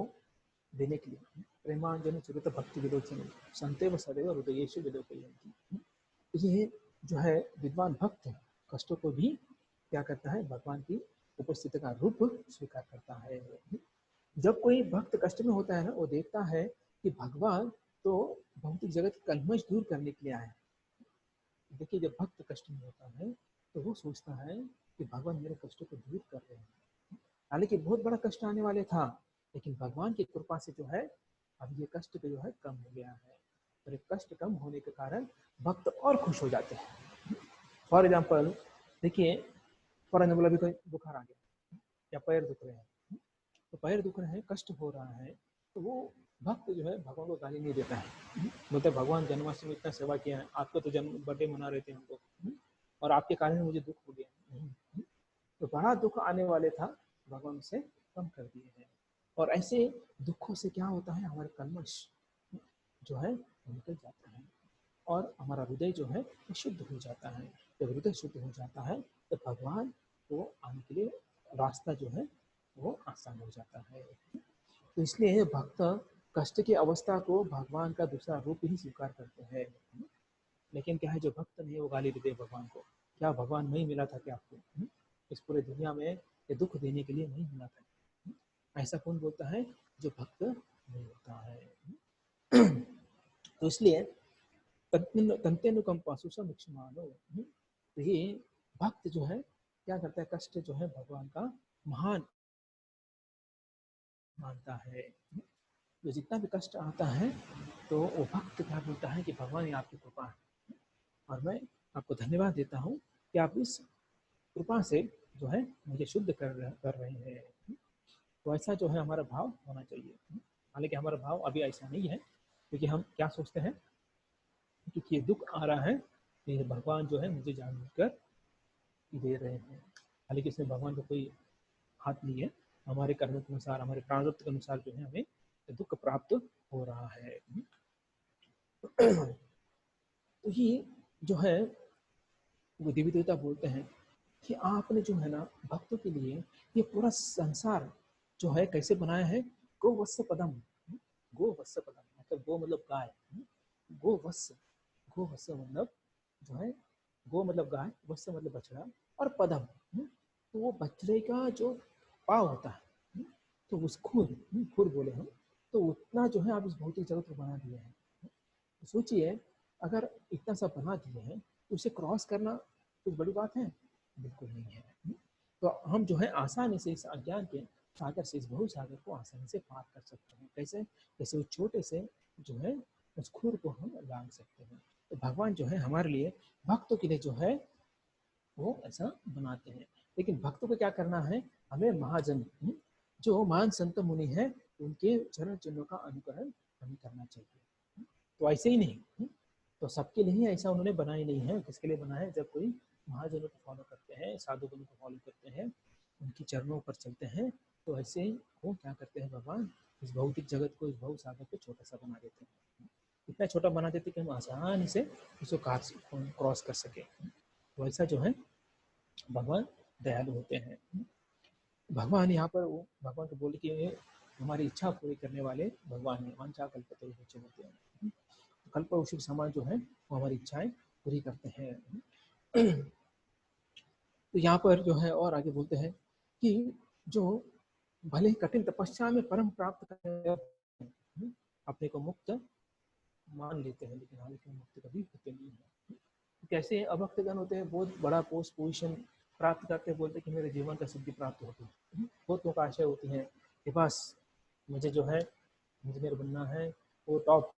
देने के लिए, प्रेमांजन चरित भक्ति विलोचन संतेव सदैव हृदयेषु विलोकयन्ति। ये जो है विद्वान भक्त कष्टों को भी क्या करता है, भगवान की उपस्थिति का रूप स्वीकार करता है। जब कोई भक्त कष्ट में होता है ना, वो देखता है कि भगवान तो भौतिक जगत की कलमश दूर करने के लिए आए। देखिए जब भक्त कष्ट में होता है तो वो सोचता है कि भगवान मेरे कष्टों को दूर कर रहे हैं, हालांकि बहुत बड़ा कष्ट आने वाले था, लेकिन भगवान की कृपा से जो है अब ये कष्ट जो है कम हो गया है। और ये कष्ट कम होने के कारण भक्त और खुश हो जाते हैं। फॉर एग्जाम्पल देखिए, फॉर एग्जाम्पल अभी कोई बुखार आ गया या पैर दुख रहे हैं, तो पैर दुख रहे हैं, कष्ट हो रहा है, तो वो भक्त जो है भगवान को गाली नहीं देता है, मतलब भगवान जन्माष्टमी इतना सेवा किया है, आपका तो जन्म बर्थडे मना रहे थे हम लोग और आपके कारण मुझे दुख हो गया, तो बड़ा दुख आने वाले था, भगवान उसे कम कर दिए हैं। और ऐसे दुखों से क्या होता है, हमारे कल्मश जो है निकल जाता है और हमारा हृदय जो है वो शुद्ध हो जाता है। जब हृदय शुद्ध हो जाता है तो भगवान को आने के लिए रास्ता जो है वो आसान हो जाता है। तो इसलिए भक्त कष्ट की अवस्था को भगवान का दूसरा रूप ही स्वीकार करते हैं। लेकिन क्या है, जो भक्त नहीं वो गाली देते भगवान को, क्या भगवान नहीं मिला था क्या आपको, इस पूरे दुनिया में ये दुख देने के लिए नहीं मिला था, ऐसा कौन बोलता है, जो भक्त नहीं होता है। तो इसलिए तंतेनुकंपासु स मुक्षमानो, तो ये भक्त जो है क्या करता है, कष्ट जो है भगवान का महान मानता है। तो जितना भी कष्ट आता है तो वो भक्त क्या बोलता है कि भगवान ये आपकी कृपा है और मैं आपको धन्यवाद देता हूँ कि आप इस कृपा से जो है मुझे शुद्ध कर रहे हैं। तो ऐसा जो है हमारा भाव होना चाहिए। हालांकि हमारा भाव अभी ऐसा नहीं है, क्योंकि हम क्या सोचते हैं कि ये दुख आ रहा है, ये भगवान जो है मुझे जानबूझकर दे रहे हैं, हालांकि इसमें भगवान का कोई हाथ नहीं है। हमारे कर्म के अनुसार, हमारे प्रारब्ध के अनुसार जो है हमें दुख प्राप्त हो रहा है। तो ये जो है वो देवी देवता बोलते हैं कि आपने जो है ना भक्तों के लिए ये पूरा संसार जो है कैसे बनाया है, गोवत्स पदम, गोवत्स पदम मतलब गो मतलब गाय, गोवत्स, गोवत्स मतलब जो है, गो मतलब गाय, वत्स मतलब बछड़ा और पदम, तो वो बछड़े का जो पाव होता है, तो उस खुर, खुर बोले हम, तो उतना जो है आप इस भौतिक जगत को बना दिए हैं। तो सोचिए अगर इतना सब बना दिए हैं तो उसे क्रॉस करना कुछ बड़ी बात है, बिल्कुल नहीं है। तो हम जो है आसानी से इस अज्ञान के सागर से, इस बहु सागर को आसानी से पार कर सकते हैं। कैसे, जैसे उस छोटे से जो है उस खुर को हम लांग सकते हैं। तो भगवान जो है हमारे लिए, भक्तों के लिए जो है वो ऐसा बनाते हैं। लेकिन भक्तों को क्या करना है, हमें महाजन, जो महान संत मुनि है, उनके चरण चिन्हों का अनुकरण हमें करना चाहिए। तो ऐसे ही नहीं, तो सबके लिए ऐसा उन्होंने बनाया नहीं है। किसके लिए बना है, जब कोई महाजनों को फॉलो करते हैं, साधुगुणों को फॉलो करते हैं, उनके चरणों पर चलते हैं, तो ऐसे वो क्या करते हैं, भगवान इस भौतिक जगत को, इस भव सागर को छोटा सा बना देते हैं। इतना छोटा बना देते कि हम आसानी से उसको क्रॉस कर सके। तो ऐसा जो है भगवान दयालु होते हैं। भगवान यहाँ पर वो भगवान को बोले कि हमारी इच्छा पूरी करने वाले भगवान है, वांछा कल्पतरुभ्यश्च होते हैं। कल्प वृक्ष के समान जो है वो हमारी इच्छाएं पूरी करते हैं। तो यहाँ पर जो है और आगे बोलते हैं कि जो भले ही कठिन तपस्या में परम प्राप्त करने अपने को मुक्त मान लेते हैं, लेकिन हालांकि मुक्त कभी होते नहीं है। तो कैसे अभक्तगण होते हैं, बहुत बड़ा पोस्ट पोजिशन प्राप्त करते हैं, बोलते हैं कि मेरे जीवन का सिद्धि प्राप्त होती है। बहुत लोगों का आशय होती है कि बस मुझे जो है इंजीनियर बनना है, वो टॉप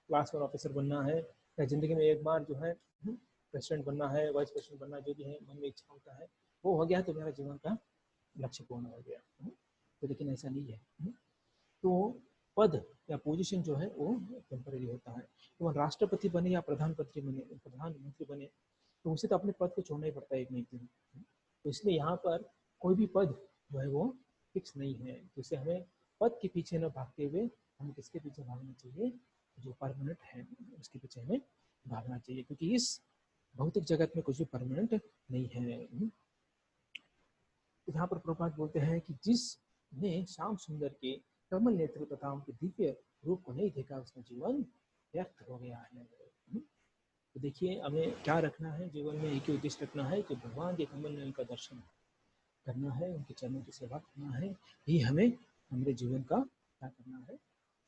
क्लास वन ऑफिसर बनना है, या ज़िंदगी में एक बार जो है प्रेसिडेंट बनना है, वाइस प्रेसिडेंट बनना, जो भी है मन में इच्छा होता है वो हो गया तो मेरा जीवन का लक्ष्य पूर्ण हो गया। तो लेकिन ऐसा नहीं है। तो पद या पोजीशन जो है वो टेम्परेरी होता है। तो वह राष्ट्रपति बने या प्रधानमंत्री बने, प्रधानमंत्री बने, तो उसे तो अपने पद को छोड़ना ही पड़ता है एक नहीं दिन। तो इसलिए यहाँ पर कोई भी पद जो है वो फिक्स नहीं है। तो इसे हमें पद के पीछे न भागते हुए हमें किसके पीछे भागना चाहिए, जो परमानेंट है उसके पीछे हमें भागना चाहिए, क्योंकि इस भौतिक जगत में कुछ भी परमानेंट नहीं है। यहाँ पर प्रभुपाद बोलते हैं कि जिसने श्याम सुंदर के कमल नेत्र तथा उनके दिव्य रूप को नहीं देखा, उसका जीवन व्यर्थ हो गया है। तो देखिए हमें क्या रखना है जीवन में, एक ही उद्देश्य रखना है कि भगवान के कमल नयन का दर्शन करना है, उनके चरणों की सेवा करना है, ही हमें हमारे जीवन का क्या करना है,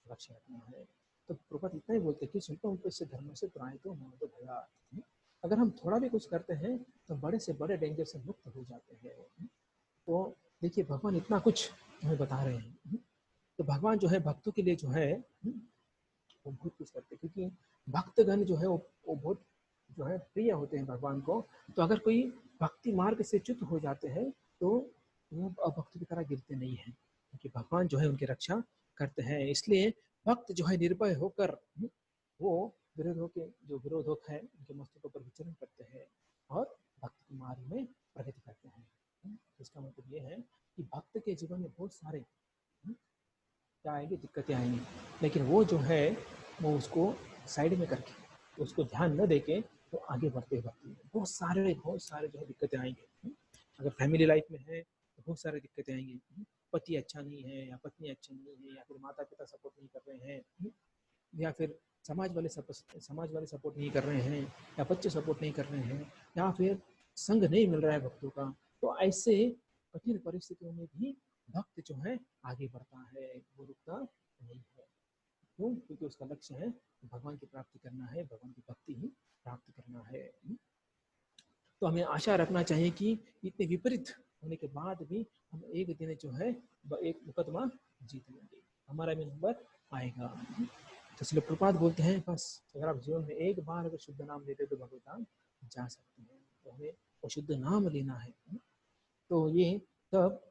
लक्ष्य रखना है। तो प्रभुपाद इतना ही बोलते हैं कि स्वल्पम उपस्य धर्म से त्रायतो ममतो भयात्। अगर हम थोड़ा भी कुछ करते हैं तो बड़े से बड़े डेंजर से मुक्त हो जाते हैं। तो देखिए भगवान इतना कुछ हमें बता रहे हैं। तो भगवान जो है भक्तों के लिए जो है वो बहुत कुछ करते हैं, क्योंकि भक्तगण जो है वो बहुत जो है प्रिय होते हैं भगवान को। तो अगर कोई भक्ति मार्ग से च्युत हो जाते हैं तो वो अभक्त की तरह गिरते नहीं हैं, क्योंकि भगवान जो है उनकी रक्षा करते हैं। इसलिए भक्त जो है निर्भय होकर वो विरोधों के जो विरोधक है उनके मस्तकों पर विचरण करते हैं और भक्ति मार्ग में प्रगति करते हैं। इसका मतलब ये है कि भक्त के जीवन में बहुत सारे क्या आएंगे, दिक्कतें आएंगी, लेकिन वो जो है वो उसको साइड में करके उसको ध्यान न देके वो आगे बढ़ते बढ़ते बहुत सारे जो है दिक्कतें आएंगे। अगर फैमिली लाइफ में है तो बहुत सारी दिक्कतें आएंगी। पति अच्छा नहीं है या पत्नी अच्छी नहीं है या फिर माता पिता सपोर्ट नहीं कर रहे हैं या फिर समाज वाले सपोर्ट नहीं कर रहे हैं या बच्चे सपोर्ट नहीं कर रहे हैं या फिर संग नहीं मिल रहा है भक्तों का, तो ऐसे कठिन परिस्थितियों में भी भक्त जो है आगे बढ़ता है, वो रुकता नहीं है। क्यों? क्योंकि उसका लक्ष्य है भगवान की प्राप्ति करना है, भगवान की भक्ति ही प्राप्त करना है। तो हमें आशा रखना चाहिए कि इतने विपरीत होने के बाद भी हम एक दिन जो है एक मुकदमा जीत लेंगे, हमारा भी नंबर आएगा। तो इसलिए प्रपात बोलते हैं बस अगर आप जीवन में एक बार अगर शुद्ध नाम लेते तो भगवत धाम जा सकते हैं, तो हमें वो शुद्ध नाम लेना है। तो ये तब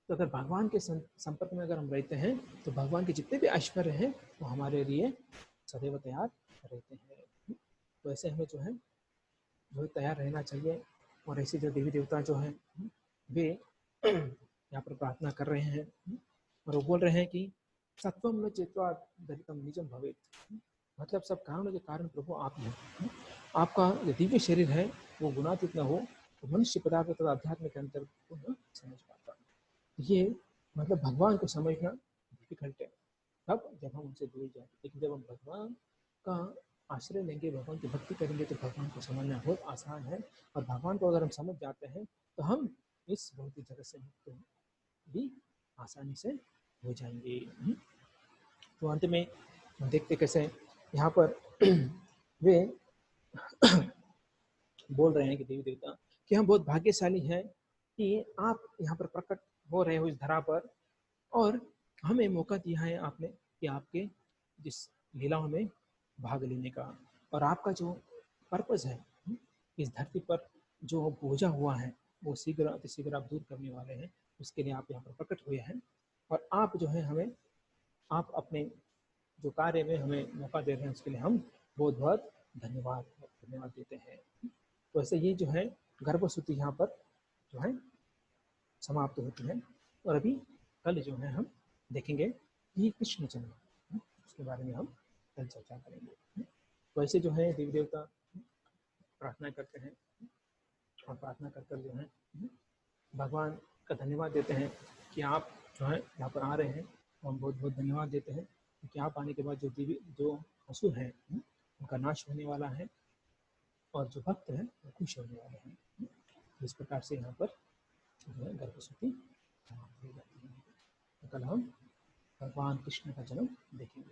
तो अगर भगवान के संपर्क में अगर हम रहते हैं तो भगवान के जितने भी ऐश्वर्य हैं वो हमारे लिए सदैव तैयार रहते हैं। तो ऐसे हमें जो है तैयार रहना चाहिए। और ऐसे जो देवी देवता जो हैं वे यहाँ पर प्रार्थना कर रहे हैं और वो बोल रहे हैं कि सत्वम में चेतवा दरितम निजम भवेत, मतलब सब कारणों के कारण प्रभु आप हैं। आपका जो दिव्य शरीर है वो गुणातीत न हो तो मनुष्य पदार्थ तथा अध्यात्म के अंतर को न समझ पाता। ये मतलब भगवान को समझना डिफिकल्ट है तब जब हम उनसे दूर जाए, लेकिन जब हम भगवान का आश्रय लेंगे, भगवान की भक्ति करेंगे तो भगवान को समझना बहुत आसान है। और भगवान को अगर हम समझ जाते हैं तो हम इस भौतिक जगत से मुक्त भी आसानी से हो जाएंगे। तो अंत में हम देखते कैसे यहाँ पर वे बोल रहे हैं कि देवी देवता कि हम बहुत भाग्यशाली हैं कि आप यहाँ पर प्रकट हो रहे हो इस धरा पर और हमें मौका दिया है आपने कि आपके जिस लीलाओं में भाग लेने का, और आपका जो पर्पस है इस धरती पर जो बोझा हुआ है वो शीघ्र अतिशीघ्र आप दूर करने वाले हैं, उसके लिए आप यहाँ पर प्रकट हुए हैं। और आप जो है हमें आप अपने जो कार्य में हमें मौका दे रहे हैं उसके लिए हम बहुत बहुत धन्यवाद देते हैं। तो ऐसे ये जो है गर्भसूति यहाँ पर जो है समाप्त होती है। और अभी कल जो है हम देखेंगे कि कृष्ण जन्म, उसके बारे में हम कल चर्चा करेंगे। तो ऐसे जो है देवी देवता प्रार्थना करते हैं और प्रार्थना कर जो है भगवान का धन्यवाद देते हैं कि आप जो है यहाँ पर आ रहे हैं। हम बहुत बहुत धन्यवाद देते हैं क्योंकि आप आने के बाद जो असुर हैं उनका नाश होने वाला है और जो भक्त हैं वो खुश होने वाले हैं। इस प्रकार से यहाँ पर जो है गर्भसूति समाप्त हो जाती है। तो कल हम भगवान कृष्ण का जन्म देखेंगे।